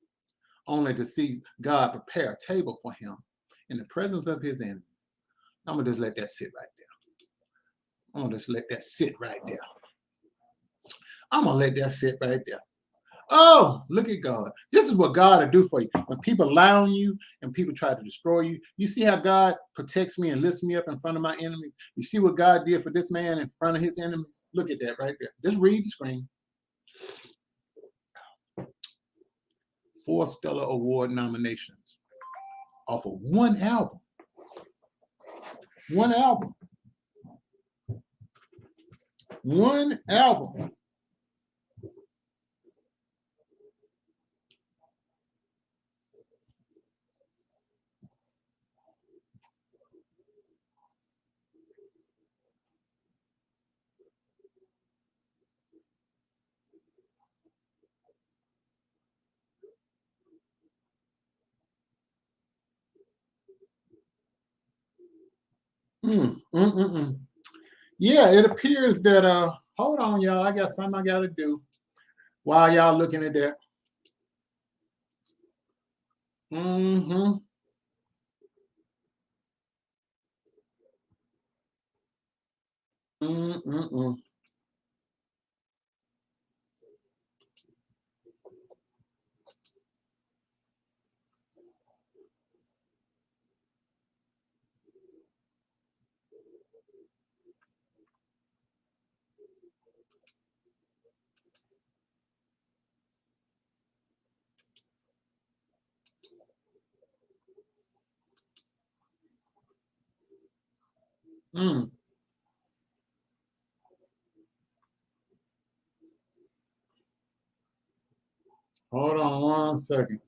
[SPEAKER 1] only to see God prepare a table for him in the presence of his enemies. I'm gonna just let that sit right there. I'm gonna just let that sit right there. I'm gonna let that sit right there. Oh, look at God. This is what God will do for you. When people lie on you and people try to destroy you, you see how God protects me and lifts me up in front of my enemies? You see what God did for this man in front of his enemies? Look at that right there. Just read the screen. 4 Stellar Award nominations off of one album. One album. One album. Yeah, it appears that hold on, y'all. I got something I gotta do while y'all looking at that. Hold on 1 second.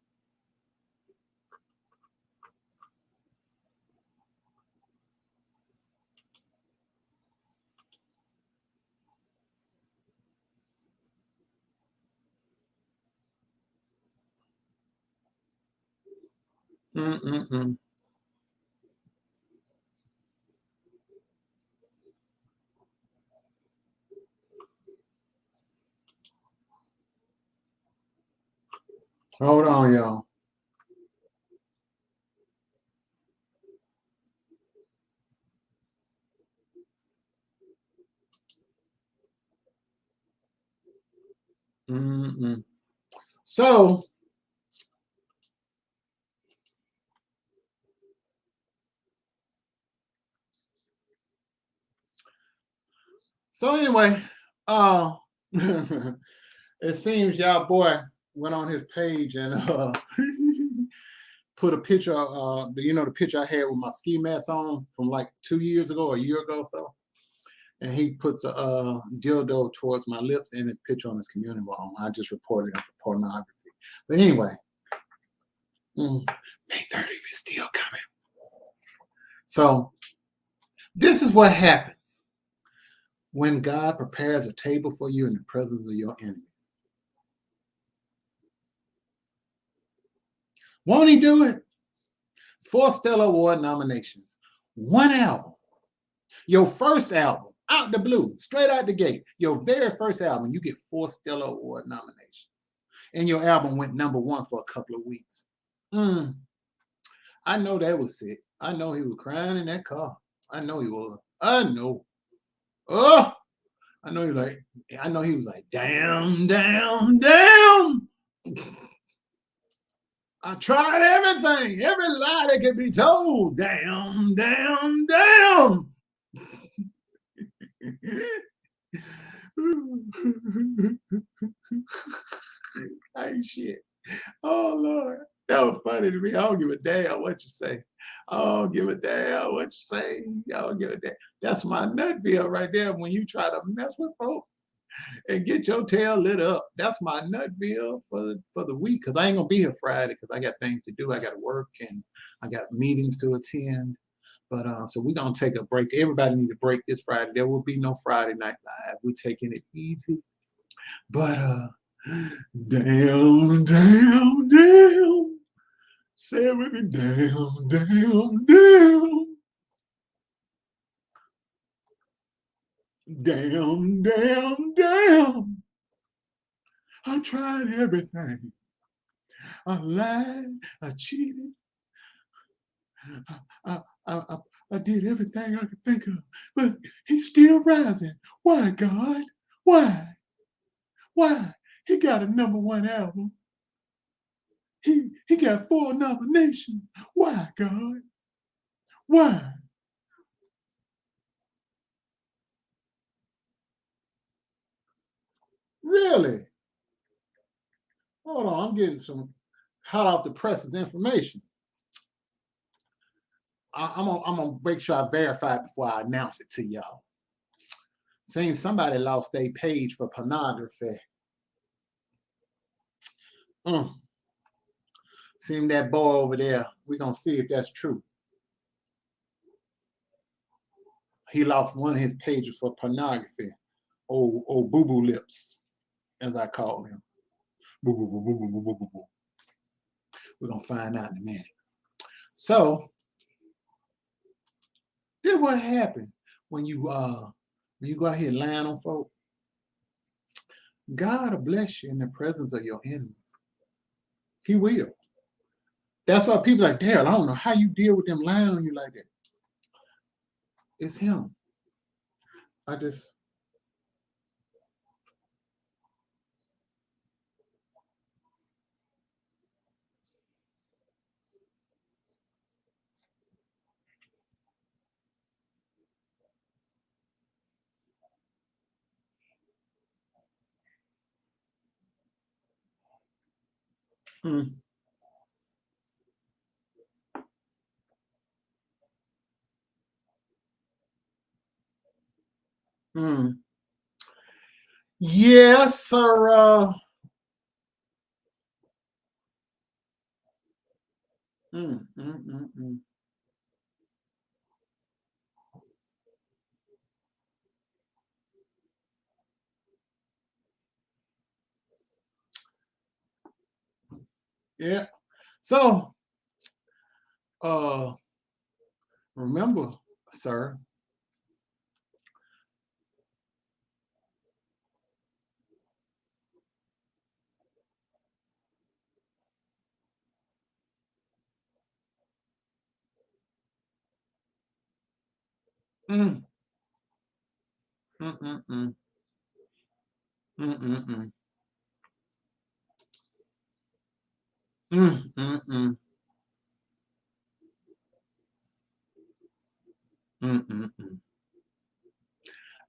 [SPEAKER 1] Hold on, y'all. So anyway, it seems y'all boy went on his page and put a picture, the picture I had with my ski mask on from like 2 years ago, a year ago or so. And he puts a dildo towards my lips and his picture on his community wall. I just reported him for pornography. But anyway, May 30th is still coming. So this is what happens when God prepares a table for you in the presence of your enemies. Won't he do it? 4 Stellar Award nominations. One album. Your first album, out the blue, straight out the gate. Your very first album, you get 4 Stellar Award nominations. And your album went #1 for a couple of weeks. I know that was sick. I know he was crying in that car. I know he was. I know. Oh, I know he was like, damn, damn, damn. I tried everything, every lie that could be told. Damn, damn, damn. Hey, shit. Oh, Lord. That was funny to me. I don't give a damn what you say. I don't give a damn what you say. I don't give a damn. That's my nutville right there when you try to mess with folks and get your tail lit up. That's my nutville for the week, because I ain't going to be here Friday because I got things to do. I got to work and I got meetings to attend. But so we're going to take a break. Everybody need a break this Friday. There will be no Friday Night Live. We're taking it easy. But damn, damn, damn. Say it with me. Damn, damn, damn. Damn, damn, damn. I tried everything. I lied. I cheated. I did everything I could think of. But he's still rising. Why, God? Why? Why? He got a #1 album. He got 4 nominations. Why, God? Why? Really? Hold on, I'm getting some hot off the presses information. I'm gonna make sure I verify it before I announce it to y'all. Seems somebody lost their page for pornography. Seeing that boy over there, we're gonna see if that's true. He lost one of his pages for pornography. Old boo boo lips, as I call him. Boo boo boo boo boo boo boo boo. We're gonna find out in a minute. So, then what happened when you go out here lying on folks? God will bless you in the presence of your enemies. He will. That's why people are like, Darryl, I don't know how you deal with them lying on you like that. It's him. I just mm, mm. Yes, sir. Mm, mm, mm, mm. Yeah. So, remember, sir. Mm, mm, mm, mm, mm, mm, mm, mm, mm, mm, mm, mm, mm.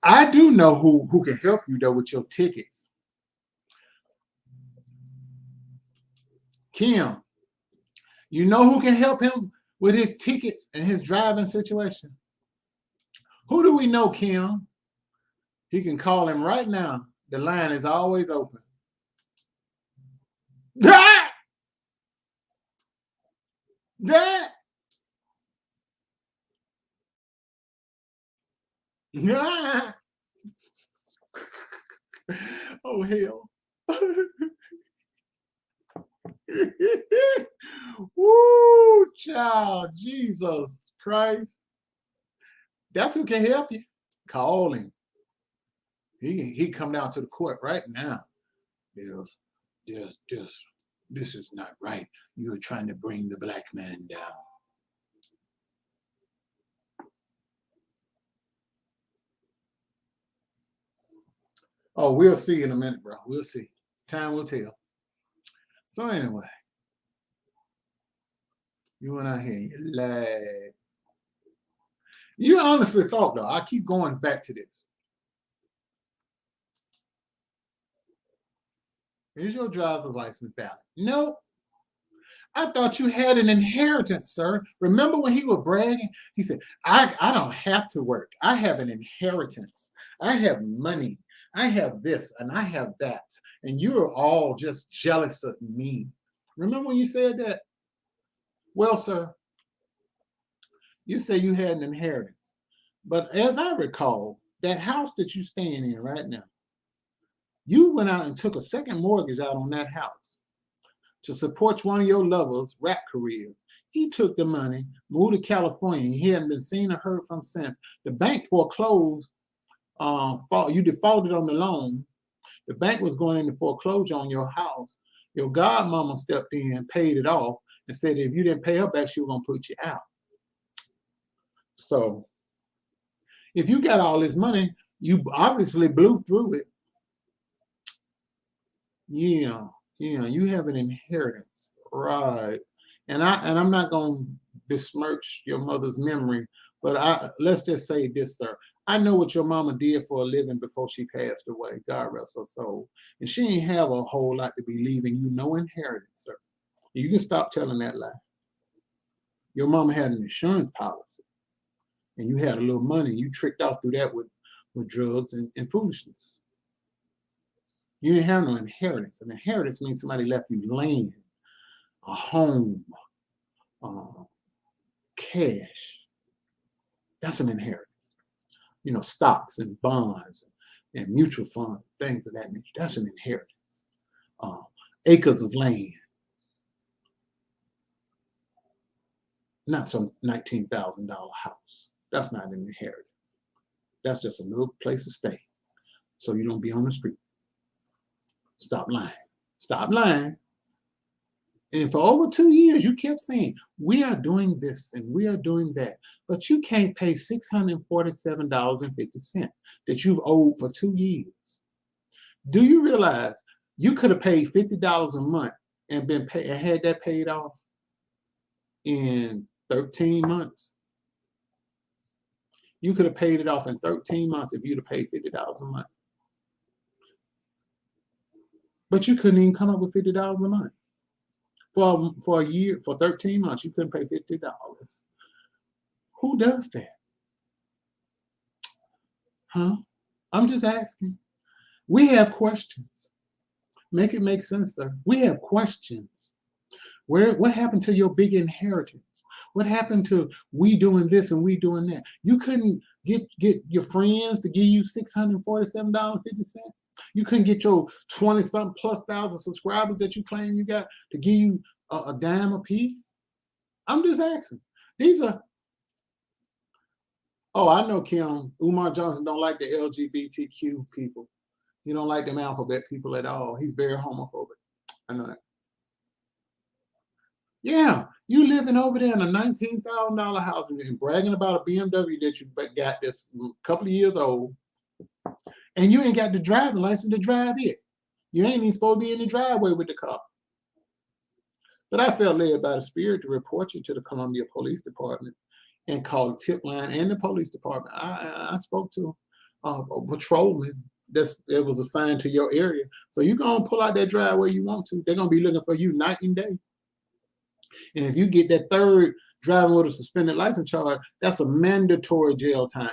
[SPEAKER 1] I do know who can help you though with your tickets. Kim, you know who can help him with his tickets and his driving situation? Who do we know, Kim? He can call him right now. The line is always open. That, that, that. Oh, hell. Woo, child, Jesus Christ. That's who can help you. Call him. He come down to the court right now. This is not right. You're trying to bring the black man down. Oh, we'll see in a minute, bro. We'll see. Time will tell. So anyway, you went out here and you lied. You honestly thought, though, I keep going back to this. Here's your driver's license valid. Nope. I thought you had an inheritance, sir. Remember when he was bragging? He said, I don't have to work. I have an inheritance. I have money. I have this and I have that. And you are all just jealous of me. Remember when you said that? Well, sir, you say you had an inheritance. But as I recall, that house that you're staying in right now, you went out and took a second mortgage out on that house to support one of your lovers' rap careers. He took the money, moved to California. He hadn't been seen or heard from since. The bank foreclosed. You defaulted on the loan. The bank was going into foreclosure on your house. Your godmama stepped in and paid it off and said if you didn't pay her back, she was going to put you out. So if you got all this money, you obviously blew through it. Yeah, you have an inheritance, right? And I'm not gonna besmirch your mother's memory, but let's just say this, sir. I know what your mama did for a living before she passed away. God rest her soul. And she ain't have a whole lot to be leaving you no inheritance, sir. You can stop telling that lie. Your mama had an insurance policy, and you had a little money. You tricked off through that with drugs and foolishness. You didn't have no inheritance. An inheritance means somebody left you land, a home, cash. That's an inheritance. You know, stocks and bonds and mutual funds, things of that nature. That's an inheritance. Acres of land. Not some $19,000 house. That's not an inheritance. That's just a little place to stay so you don't be on the street. Stop lying. Stop lying. And for over 2 years, you kept saying, we are doing this and we are doing that. But you can't pay $647.50 that you've owed for 2 years. Do you realize you could have paid $50 a month and had that paid off in 13 months? You could have paid it off in 13 months if you'd have paid $50 a month. But you couldn't even come up with $50 a month. For a year, for 13 months, you couldn't pay $50. Who does that? Huh? I'm just asking. We have questions. Make it make sense, sir. We have questions. What happened to your big inheritance? What happened to we doing this and we doing that? You couldn't get your friends to give you $647.50. You couldn't get your 20-something plus thousand subscribers that you claim you got to give you a dime a piece. I'm just asking. These are. Oh, I know, Kim. Umar Johnson don't like the LGBTQ people. He don't like them alphabet people at all. He's very homophobic. I know that. Yeah, you living over there in a $19,000 house and bragging about a BMW that you got that's a couple of years old, and you ain't got the driving license to drive it. You ain't even supposed to be in the driveway with the car. But I felt led by the Spirit to report you to the Columbia Police Department and call the tip line and the police department. I spoke to a patrolman that was assigned to your area. So you're going to pull out that driveway you want to. They're going to be looking for you night and day. And if you get that third driving with a suspended license charge, that's a mandatory jail time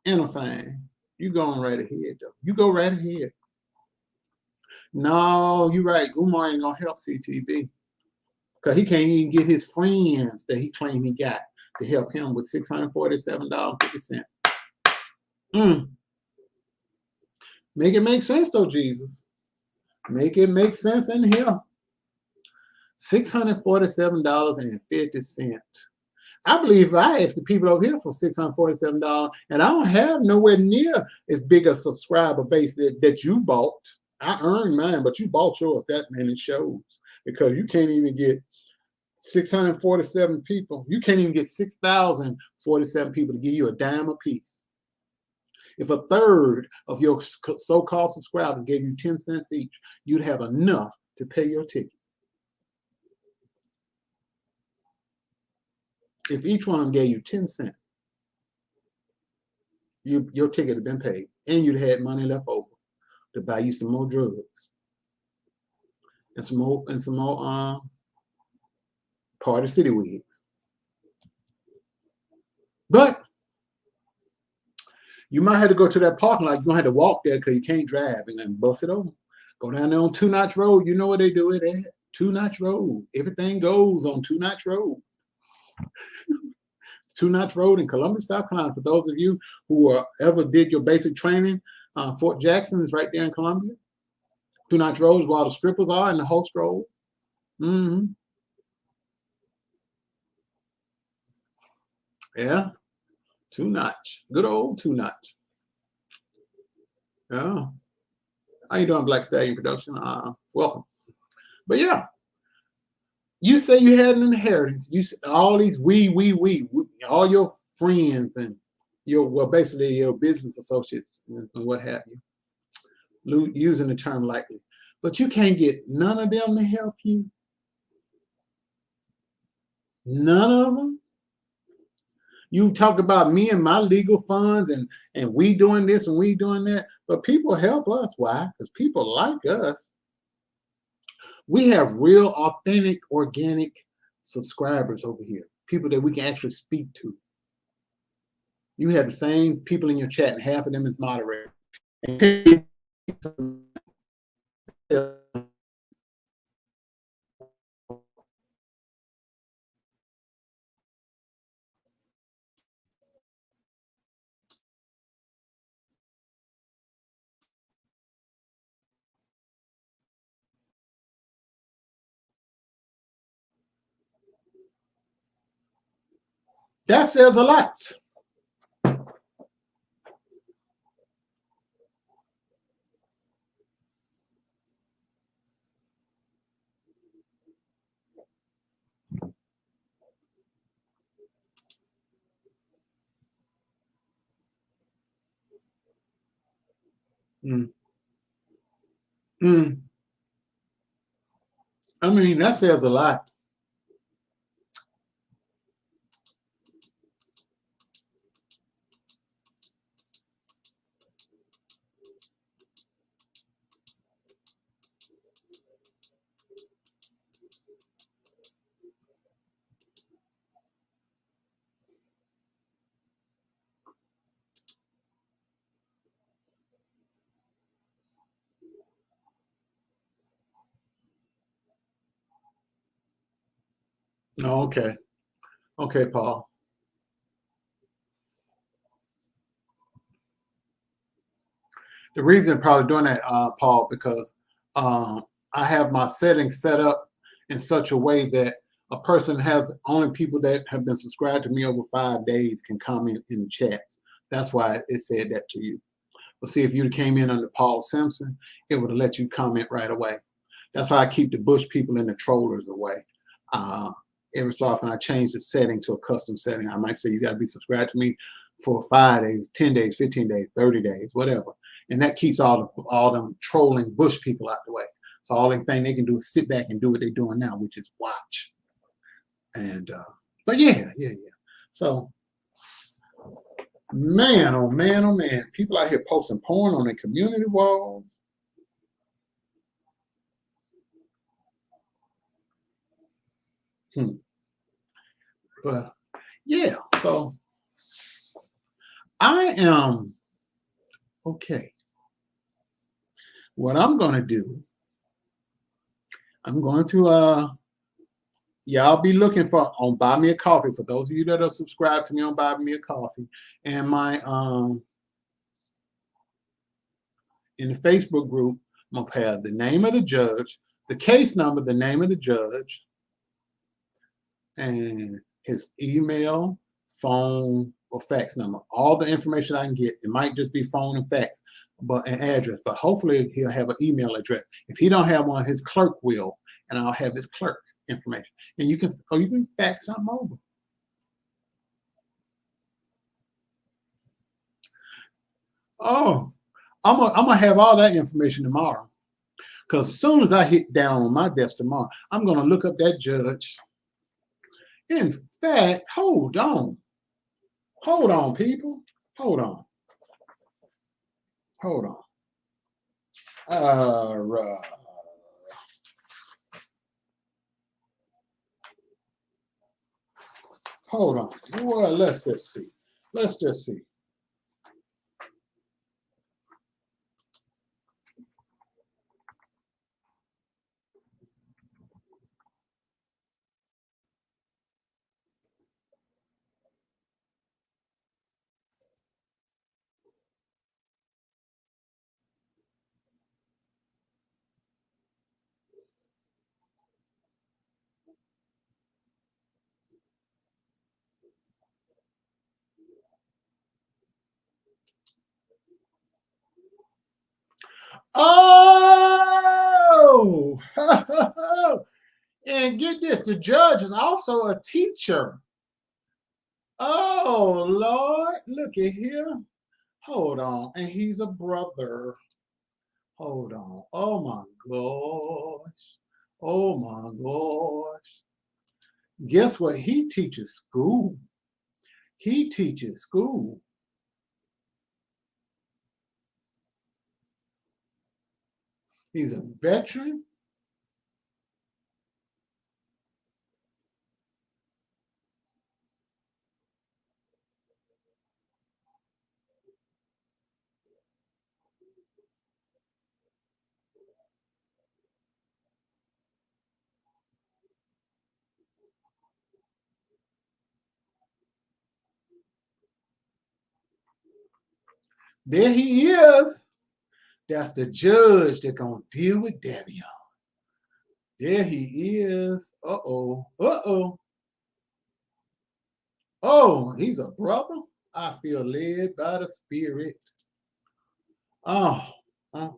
[SPEAKER 1] and a fine. You going right ahead, though. You go right ahead. No, you're right. Umar ain't going to help CTV because he can't even get his friends that he claimed he got to help him with $647.50. Make it make sense, though, Jesus. Make it make sense in here. $647.50. I believe if I asked the people over here for $647, and I don't have nowhere near as big a subscriber base that you bought. I earned mine, but you bought yours. That many shows because you can't even get 647 people. You can't even get 6,047 people to give you a dime a piece. If a third of your so-called subscribers gave you 10 cents each, you'd have enough to pay your ticket. If each one of them gave you 10 cents, your ticket had been paid, and you'd had money left over to buy you some more drugs and some more Party City wigs. But you might have to go to that parking lot. You're gonna have to walk there because you can't drive, and then bust it over. Go down there on Two Notch Road. You know where they do it at? Two Notch Road. Everything goes on Two Notch Road. Two Notch Road in Columbia, South Carolina. For those of you who ever did your basic training, Fort Jackson is right there in Columbia. Two Notch Road is where all the strippers are and the host road. Mm-hmm. Yeah, Two Notch. Good old Two Notch. Yeah. How you doing, Black Stallion Production? Welcome. But yeah, you say you had an inheritance. You all these we, all your friends and basically your business associates and what have you, using the term likely. But you can't get none of them to help you. None of them. You talk about me and my legal funds and we doing this and we doing that, but people help us. Why? Because people like us. We have real, authentic, organic subscribers over here, people that we can actually speak to. You have the same people in your chat, and half of them is moderators. That says a lot. I mean, that says a lot. Oh, okay. Okay, Paul. The reason I'm probably doing that, Paul, because I have my settings set up in such a way that a person has only people that have been subscribed to me over 5 days can comment in the chats. That's why it said that to you. But see, if you came in under Paul Simpson, it would have let you comment right away. That's how I keep the bush people and the trollers away. Every so often I change the setting to a custom setting. I might say you got to be subscribed to me for 5 days, 10 days, 15 days, 30 days, whatever. And that keeps all them trolling bush people out the way. So all the thing they can do is sit back and do what they're doing now, which is watch. And but yeah. So man, oh man, people out here posting porn on their community walls. But yeah, so I am okay. What I'm gonna do, I'm going to y'all be looking for on Buy Me a Coffee. For those of you that are subscribed to me on Buy Me a Coffee, and my in the Facebook group, I'm gonna have the name of the judge, the case number, the name of the judge, and his email, phone, or fax number. All the information I can get. It might just be phone and fax, but an address. But hopefully he'll have an email address. If he don't have one, his clerk will, and I'll have his clerk information. And you can fax something over. Oh, I'm gonna have all that information tomorrow. Because as soon as I hit down on my desk tomorrow, I'm gonna look up that judge. In fact, hold on. Hold on, people. Hold on. Hold on. Uh, hold on. Well, let's just see. Let's just see. Oh, and get this, the judge is also a teacher. Oh, Lord, look at here. Hold on. And he's a brother. Hold on. Oh, my gosh. Oh, my gosh. Guess what? He teaches school. He teaches school. He's a veteran. There he is. That's the judge that's going to deal with Darryl. There he is. Uh-oh. Uh-oh. Oh, he's a brother? I feel led by the Spirit. Oh. Uh.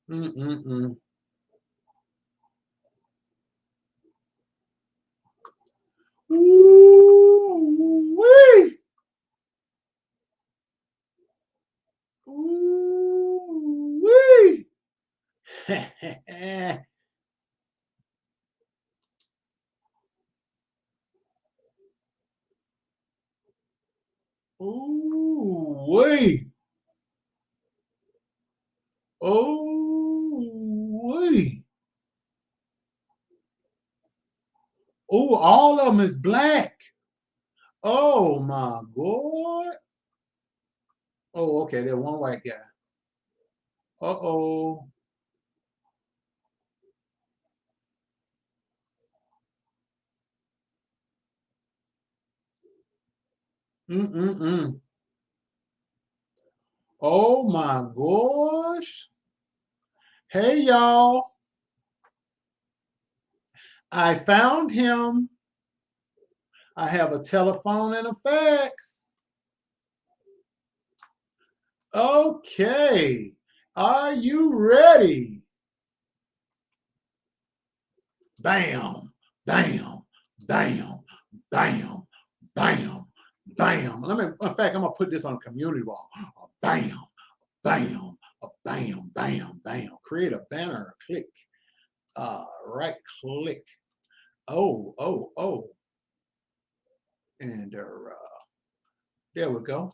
[SPEAKER 1] Mm. Ooh-wee. Ooh-wee. Ooh-wee. Ooh-wee. Oh, all of them is black. Oh my God. Oh, okay. There's one white guy. Uh-oh. Mm. Oh my gosh. Hey y'all. I found him. I have a telephone and a fax. Okay. Are you ready? Bam, bam, bam, bam, bam, bam. In fact, I'm gonna put this on a community wall. Bam, bam, bam, bam, bam. Create a banner, click, right click. Oh. And there we go.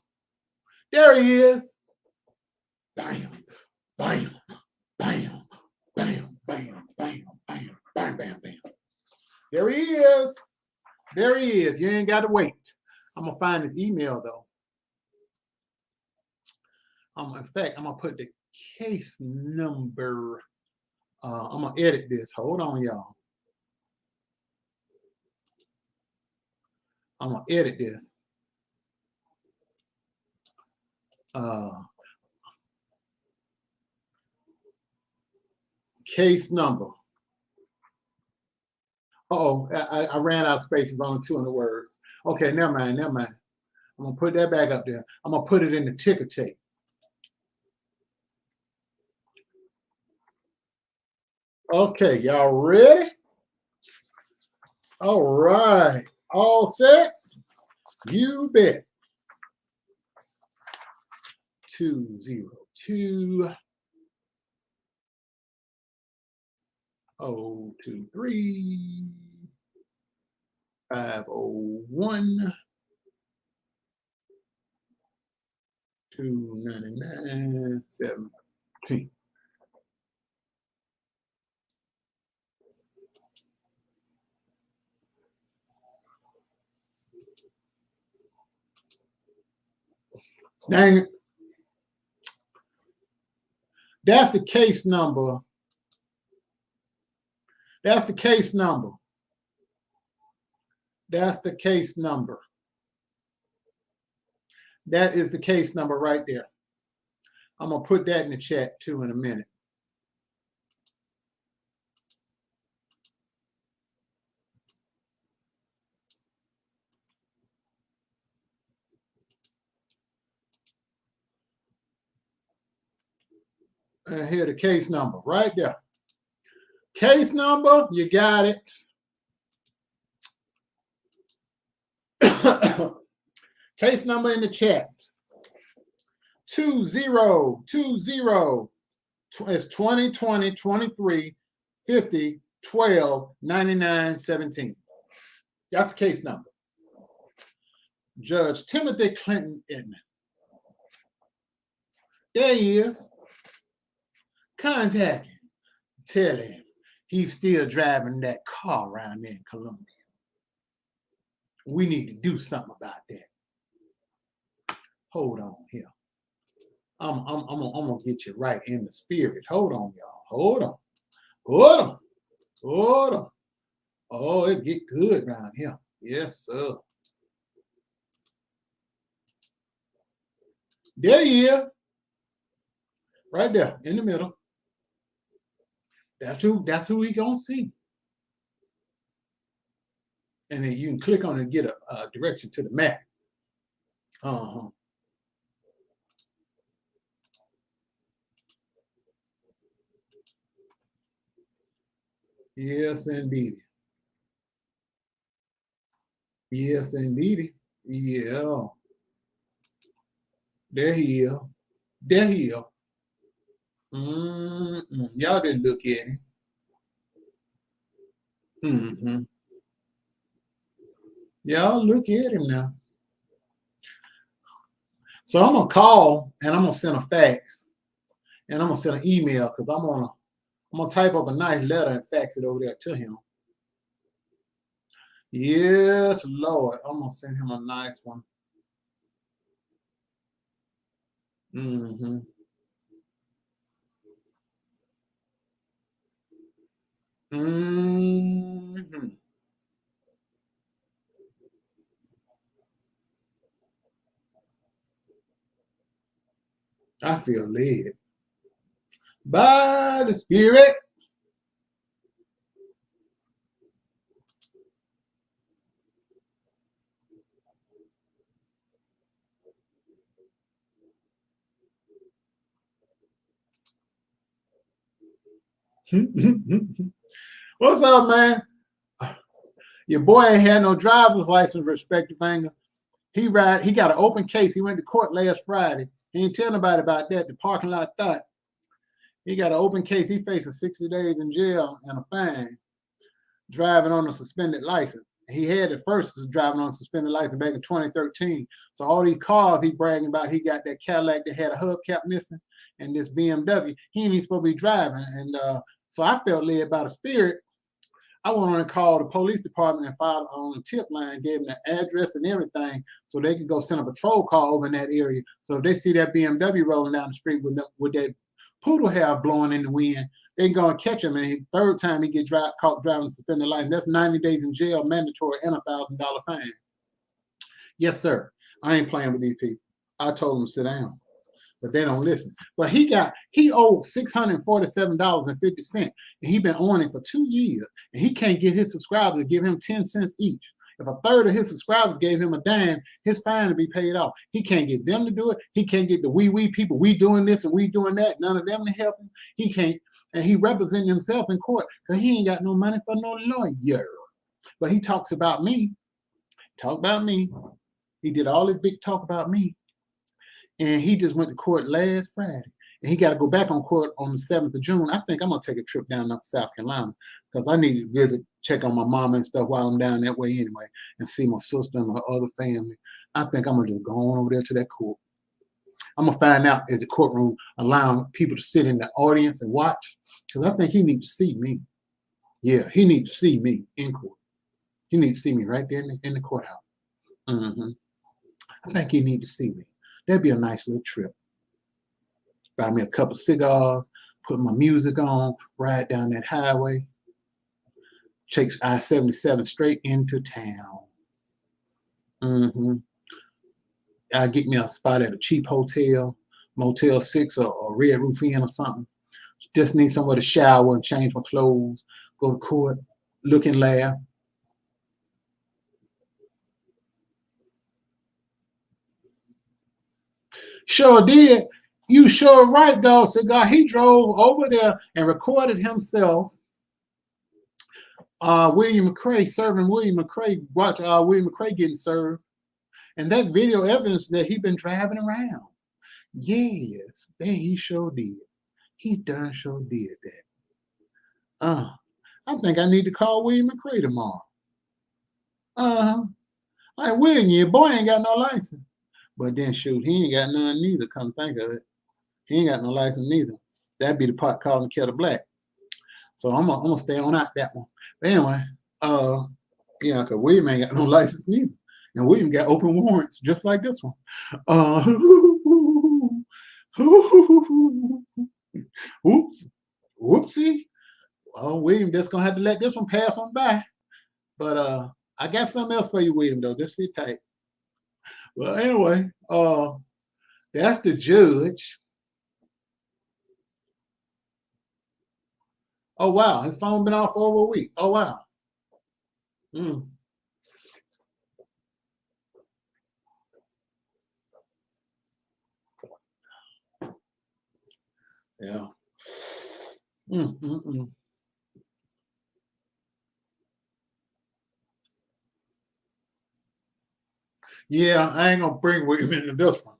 [SPEAKER 1] There he is. Bam, bam, bam, bam, bam, bam, bam, bam, bam, bam. There he is. There he is. You ain't got to wait. I'm gonna find his email though. In fact, I'm gonna put the case number. I'm gonna edit this. Hold on, y'all. I'm gonna edit this. Case number. I ran out of spaces on 200 words. Okay, never mind. I'm going to put that back up there. I'm going to put it in the ticker tape. Okay, y'all ready? All right. All set? You bet. 202 023 501 299 17. Dang it. That's the case number. That's the case number. That's the case number. That is the case number right there. I'm going to put that in the chat too in a minute. And here the case number right there. Case number, you got it. Case number in the chat. 2020. It's 2020 23 50 12 99 17. That's the case number. Judge Timothy Clinton Edmond. There he is. Contact him. Tell him he's still driving that car around there in Columbia. We need to do something about that. Hold on here. I'm gonna get you right in the spirit. Hold on, y'all. Hold on. Hold on. Hold on. Oh, it get good around here. Yes, sir. There he is. Right there in the middle. That's who we gonna see. And then you can click on it and get a direction to the map. Yes, indeed. Yes, indeed. Yeah. There he is. There he is. Y'all didn't look at him. Y'all look at him now. So I'm gonna call and I'm gonna send a fax and I'm gonna send an email because I'm gonna type up a nice letter and fax it over there to him. Yes, Lord. I'm gonna send him a nice one. I feel led by the Spirit. What's up, man? Your boy ain't had no driver's license, respective anger. He got an open case. He went to court last Friday. He ain't tell nobody about that. The parking lot thought. He got an open case. He facing 60 days in jail and a fine, driving on a suspended license. He had at first driving on a suspended license back in 2013. So all these cars he bragging about, he got that Cadillac that had a hubcap missing and this BMW. He ain't even supposed to be driving. And so I felt led by the Spirit. I went on and called the police department and filed on the tip line, gave them the address and everything so they could go send a patrol car over in that area. So if they see that BMW rolling down the street with that poodle hair blowing in the wind, they can go and catch him. And the third time he get caught driving suspended license, that's 90 days in jail, mandatory, and $1,000 fine. Yes, sir. I ain't playing with these people. I told them to sit down, but they don't listen. But he owed $647.50, and he been owning it for 2 years, and he can't get his subscribers to give him 10 cents each. If a third of his subscribers gave him a dime, his fine would be paid off. He can't get them to do it. He can't get the we people, we doing this and we doing that, none of them to help him. He can't, and he representing himself in court because he ain't got no money for no lawyer. But he talks about me, He did all this big talk about me. And he just went to court last Friday. And he got to go back on court on the 7th of June. I think I'm going to take a trip down to South Carolina because I need to visit, check on my mama and stuff while I'm down that way anyway, and see my sister and her other family. I think I'm going to just go on over there to that court. I'm going to find out, is the courtroom allowing people to sit in the audience and watch? Because I think he needs to see me. Yeah, he needs to see me in court. He needs to see me right there in the courthouse. I think he needs to see me. That'd be a nice little trip. Buy me a couple cigars, put my music on, ride down that highway, takes I-77 straight into town. I'll get me a spot at a cheap hotel, Motel 6 or Red Roof Inn or something. Just need somewhere to shower and change my clothes, go to court, look and laugh. Sure did. You sure right, though, Cigar. He drove over there and recorded himself. William McCray serving William McCray. Watch William McCray getting served, and that video evidence that he been driving around. Yes, he sure did. He done sure did that. I think I need to call William McCray tomorrow. Like, William, your boy ain't got no license. But then shoot, he ain't got none neither, come think of it. He ain't got no license neither. That'd be the pot calling the kettle black. So I'm gonna stay on out that one. But anyway, yeah, because William ain't got no license neither. And William got open warrants just like this one. Oops. Whoopsie. Well, William just gonna have to let this one pass on by. But I got something else for you, William, though. Just sit tight. Well, anyway, that's the judge. Oh, wow. His phone been off for over a week. Oh, wow. Yeah. Yeah, I ain't gonna bring William into this one.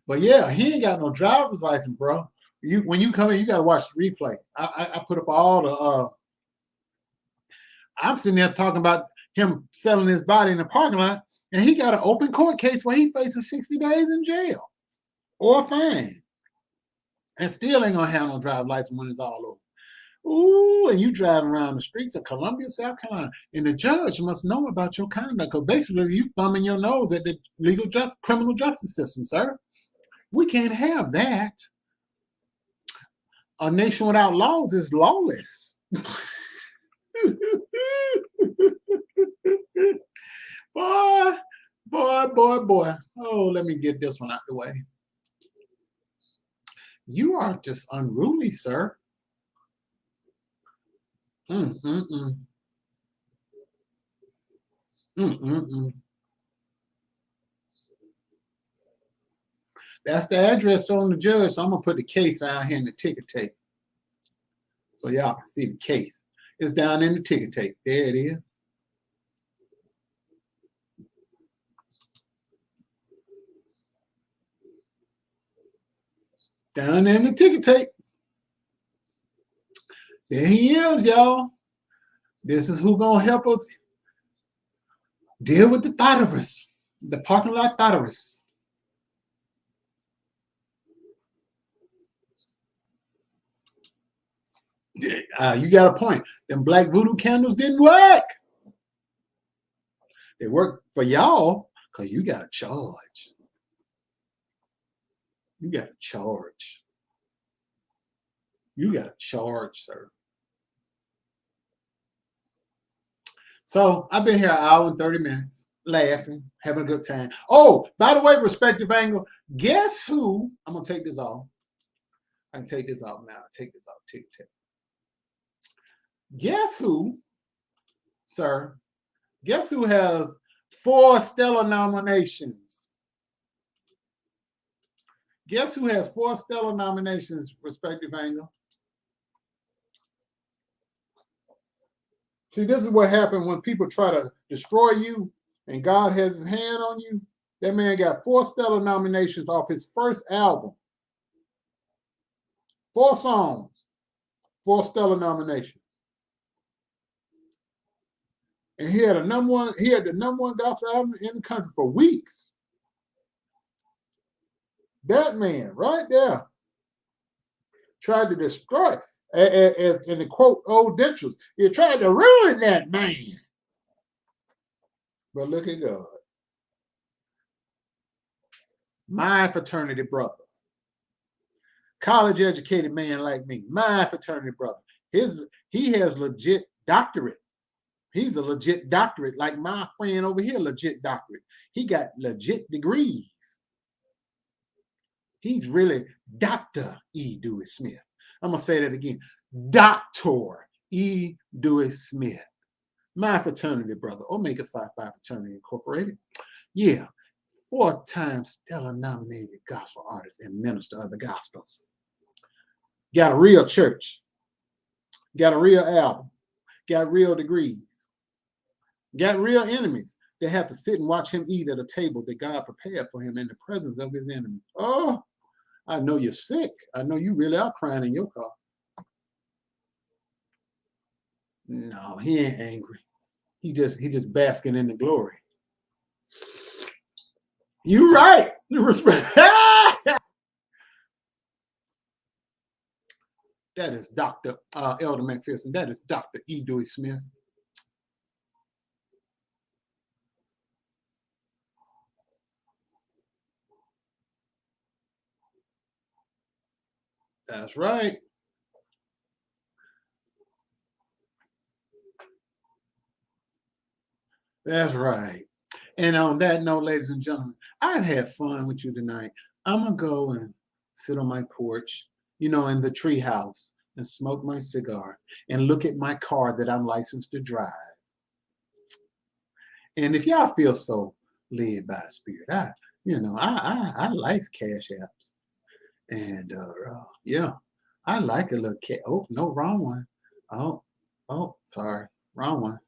[SPEAKER 1] But yeah, he ain't got no driver's license, bro. When you come in, you gotta watch the replay. I put up all the I'm sitting there talking about him selling his body in the parking lot, and he got an open court case where he faces 60 days in jail or a fine. And still ain't gonna have no driver's license when it's all over. Ooh, and you driving around the streets of Columbia, South Carolina, and the judge must know about your conduct, because basically you thumbing your nose at the criminal justice system, sir. We can't have that. A nation without laws is lawless. Boy. Oh, let me get this one out the way. You are just unruly, sir. That's the address on the judge, so I'm gonna put the case down here in the ticket tape so y'all can see the case. It's down in the ticket tape. There it is. Down in the ticket tape. There he is, y'all. This is who gonna help us deal with the thotterers, the parking lot thotterers. You got a point. Them black voodoo candles didn't work. They work for y'all because you got to charge. You got to charge. You got to charge, sir. So I've been here an hour and 30 minutes, laughing, having a good time. Oh, by the way, perspective angle, guess who? I'm going to take this off. I can take this off now. Take this off. Tick. Guess who, sir, Guess who has 4 stellar nominations? Guess who has 4 stellar nominations, respective angle? See, this is what happens when people try to destroy you and God has his hand on you. That man got 4 stellar nominations off his first album. 4 songs, 4 stellar nominations. And he had the number one gospel album in the country for weeks. That man right there tried to destroy, and to quote old Dentures, he tried to ruin that man. But look at God. My fraternity brother. College educated man like me. My fraternity brother. He has legit doctorate. He's a legit doctorate, like my friend over here, legit doctorate. He got legit degrees. He's really Dr. E. Dewey Smith. I'm going to say that again. Dr. E. Dewey Smith. My fraternity brother, Omega Psi Phi Fraternity Incorporated. Yeah, 4-time stellar nominated gospel artist and minister of the gospels. Got a real church. Got a real album. Got real degrees. Got real enemies that have to sit and watch him eat at a table that God prepared for him in the presence of his enemies. Oh, I know you're sick. I know you really are crying in your car. No, he ain't angry. He just basking in the glory. You right. That is Dr. Elder McPherson. That is Dr. E. Dewey Smith. That's right. That's right. And on that note, ladies and gentlemen, I've had fun with you tonight. I'm going to go and sit on my porch, in the tree house and smoke my cigar and look at my car that I'm licensed to drive. And if y'all feel so led by the Spirit, I like Cash Apps. And yeah, I like a little cat. Oh, no, wrong one. Oh, sorry, wrong one.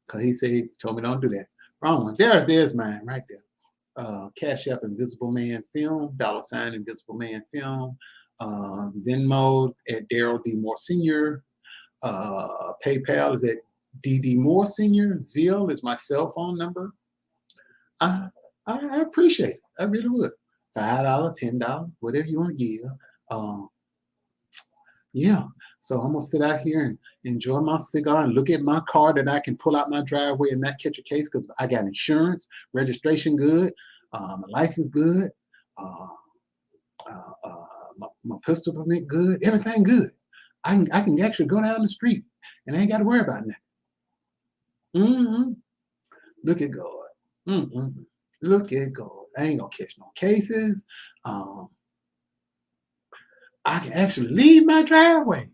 [SPEAKER 1] Because he told me don't do that. Wrong one. There's mine right there. Cash App InvManFilm, $ InvManFilm. Venmo at Darryl D. Moore Sr. PayPal is at DD Moore Sr. Zelle is my cell phone number. I appreciate it. I really would. $5, $10, whatever you want to give. Yeah. So I'm gonna sit out here and enjoy my cigar and look at my car that I can pull out my driveway and not catch a case because I got insurance, registration good, my license good, my pistol permit good, everything good. I can actually go down the street and I ain't got to worry about nothing. Look at God. Look at God. I ain't gonna catch no cases. I can actually leave my driveway.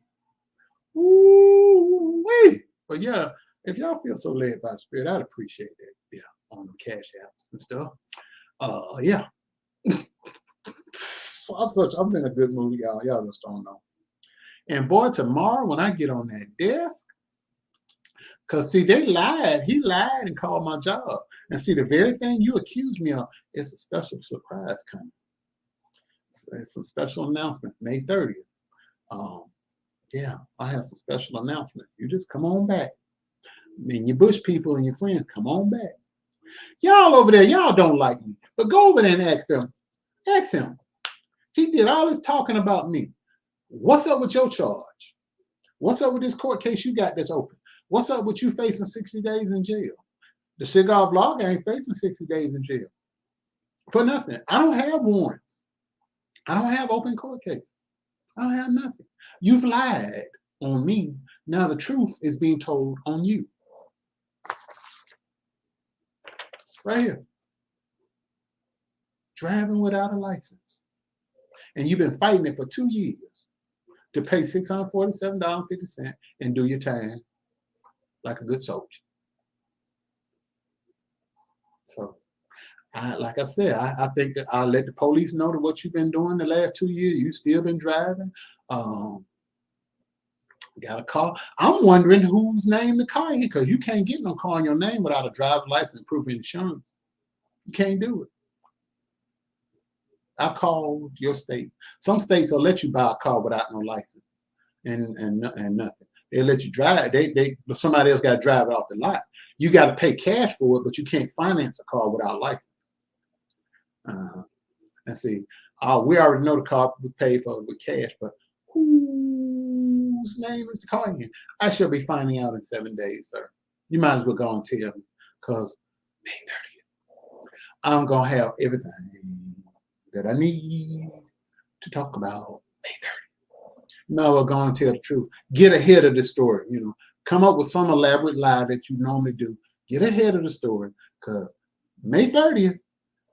[SPEAKER 1] Ooh-wee. But yeah, if y'all feel so led by the Spirit, I'd appreciate that. Yeah, on the Cash Apps and stuff. Yeah. I'm in a good mood, y'all. Y'all just don't know. And boy, tomorrow when I get on that desk, because see, he lied and called my job. And see, the very thing you accused me of is a special surprise coming. It's some special announcement, May 30th. Yeah, I have some special announcement. You just come on back. I mean, your Bush people and your friends, come on back. Y'all over there, y'all don't like me. But go over there and ask them. Ask him. He did all this talking about me. What's up with your charge? What's up with this court case you got that's open? What's up with you facing 60 days in jail? The Cigar blog ain't facing 60 days in jail. For nothing. I don't have warrants. I don't have open court cases. I don't have nothing. You've lied on me. Now the truth is being told on you. Right here. Driving without a license. And you've been fighting it for 2 years to pay $647.50 and do your time like a good soldier. like I said, I think that I'll let the police know that what you've been doing the last 2 years. You still been driving. Um, got a car. I'm wondering whose name the car in, because you can't get no car in your name without a driver's license and proof of insurance. You can't do it. I called your state. Some states will let you buy a car without no license and nothing. They'll let you drive. Somebody else got to drive it off the lot. You got to pay cash for it, but you can't finance a car without license. Let's see. We already know the car we paid for with cash, but whose name is the car in? I shall be finding out in 7 days, sir. You might as well go and tell me, because May 30th, I'm gonna have everything that I need to talk about May 30th. No, we're going to tell the truth. Get ahead of the story. Come up with some elaborate lie that you normally do. Get ahead of the story, because May 30th,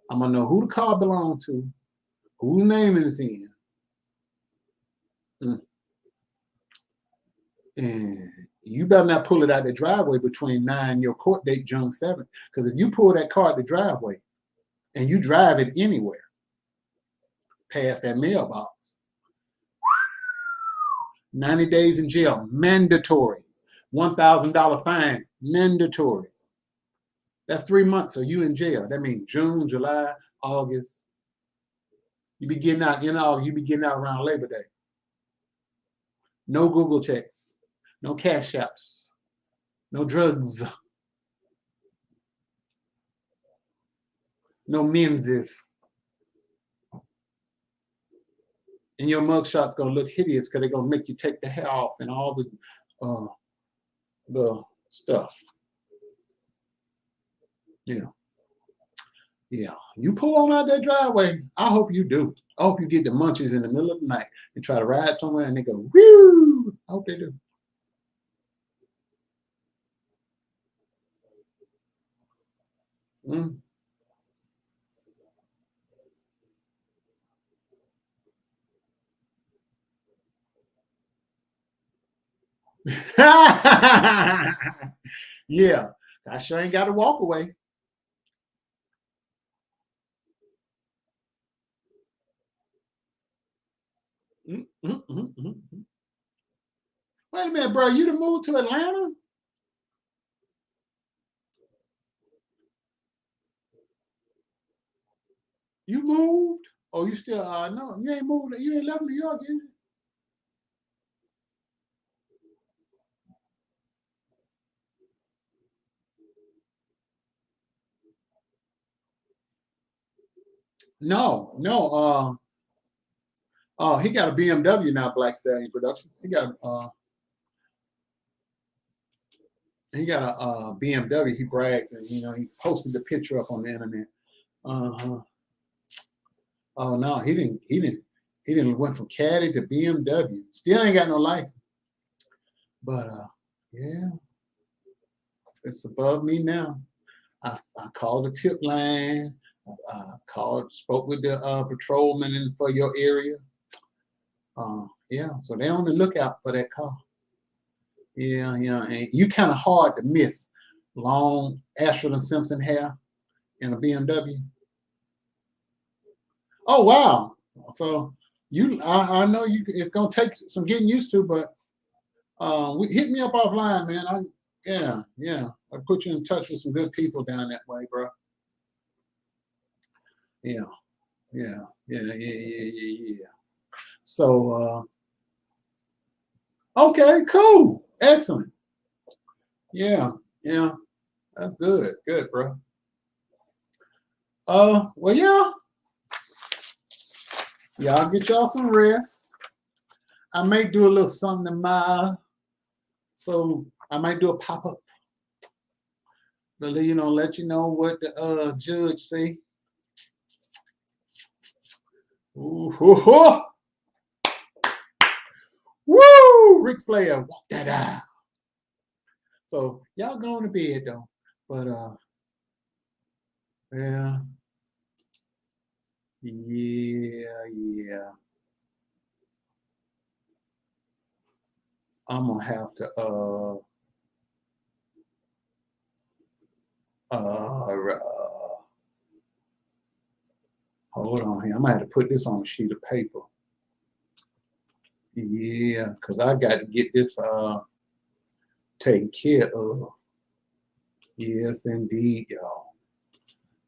[SPEAKER 1] I'm gonna know who the car belonged to, whose name is in. And you better not pull it out the driveway between now and your court date, June 7th. Because if you pull that car out the driveway and you drive it anywhere past that mailbox, 90 days in jail, mandatory. $1,000 fine, mandatory. That's 3 months. So you in jail. That means June, July, August. You be getting out in August. You be getting out around Labor Day. No Google checks. No cash apps, no drugs, no menses. And your mugshot's gonna look hideous because they're gonna make you take the hair off and all the stuff. Yeah. You pull on out that driveway. I hope you do. I hope you get the munchies in the middle of the night and try to ride somewhere and they go, woo! I hope they do. Yeah, I sure ain't got to walk away. Wait a minute, bro. You done moved to Atlanta? You moved? Oh, you still? No, you ain't moved. You ain't left New York, yet? No. He got a BMW now, Black Stallion Productions. He got a BMW. He brags, and he posted the picture up on the internet. Oh no, he didn't went from Caddy to BMW. Still ain't got no license. But yeah, it's above me now. I called the tip line. Spoke with the patrolman for your area. Yeah, so they're on the lookout for that car. Yeah, and you kind of hard to miss. Long Ashford and Simpson hair in a BMW. Oh wow! So I know it's gonna take some getting used to, but hit me up offline, man. Yeah. I'll put you in touch with some good people down that way, bro. Yeah. So okay, cool, excellent. Yeah, that's good, bro. Well, y'all get y'all some rest. I may do a little something tomorrow, so I might do a pop-up. But let you know what the judge say. Ooh, woo! Ric Flair, walk that out. So y'all going to bed though, but yeah. I'm gonna have to Hold on here. I might have to put this on a sheet of paper. Yeah, because I got to get this taken care of. Yes, indeed, y'all.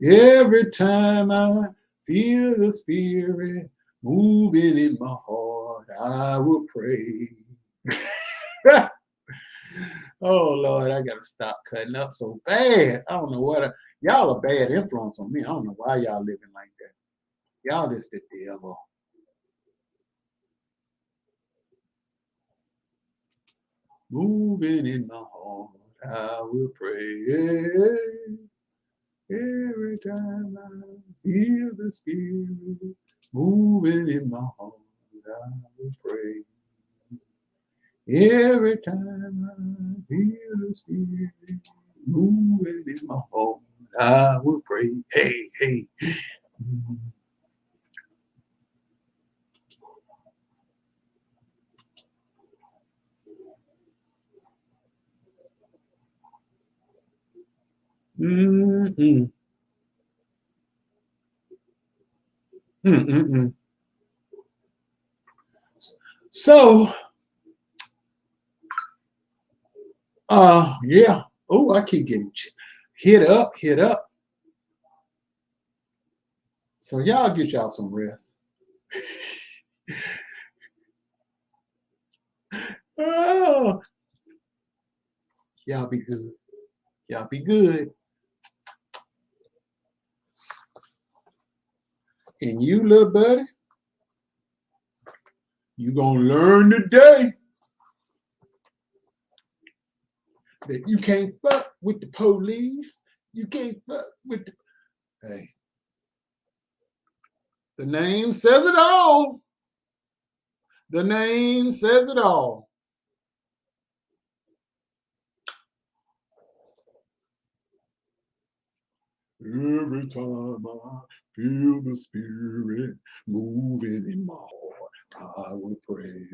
[SPEAKER 1] Every time I feel the spirit moving in my heart, I will pray. Oh Lord, I gotta stop cutting up so bad. I don't know what y'all are bad influence on me. I don't know why y'all living like that. Y'all just the devil. Moving in my heart, I will pray. Every time I feel the spirit moving in my heart, I will pray. Every time I feel the spirit moving in my heart, I will pray. Hey, hey. Mm-mm. Mm-mm-mm. So, yeah. Oh, I keep getting hit up. So y'all get y'all some rest. Oh, y'all be good. Y'all be good. And you, little buddy, you gonna learn today that you can't fuck with the police. You can't fuck with the. Hey, the name says it all. The name says it all. Every time I feel the spirit moving in my heart, I will pray.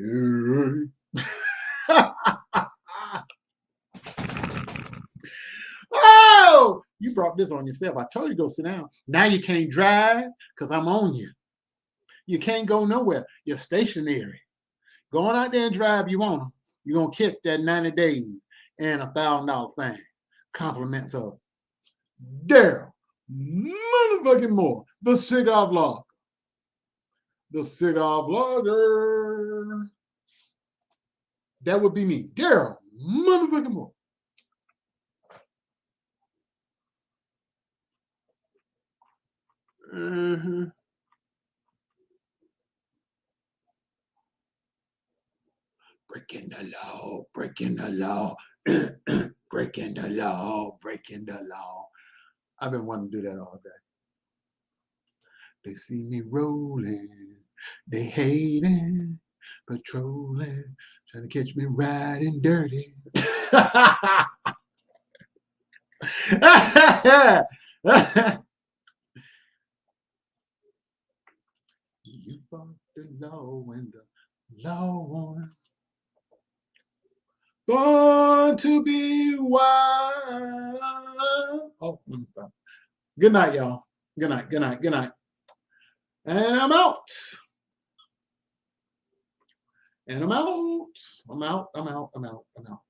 [SPEAKER 1] Oh, you brought this on yourself. I told you to go sit down. Now you can't drive because I'm on you. You can't go nowhere. You're stationary. Going out there and drive you want them. You're going to kick that 90 days and $1,000 fine. Compliments of Darryl, motherfucking more. The Cigar Vlog. The Cigar Vlogger. That would be me. Darryl, motherfucking more. Mm-hmm. Breaking the law, breaking the law, breaking the law, breaking the law. I've been wanting to do that all day. They see me rolling, they hating, patrolling, trying to catch me riding dirty. You fought the law when the law won. Born to be wild. Oh, let me stop. Good night, y'all. Good night, good night, good night. And I'm out. And I'm out. I'm out. I'm out. I'm out. I'm out.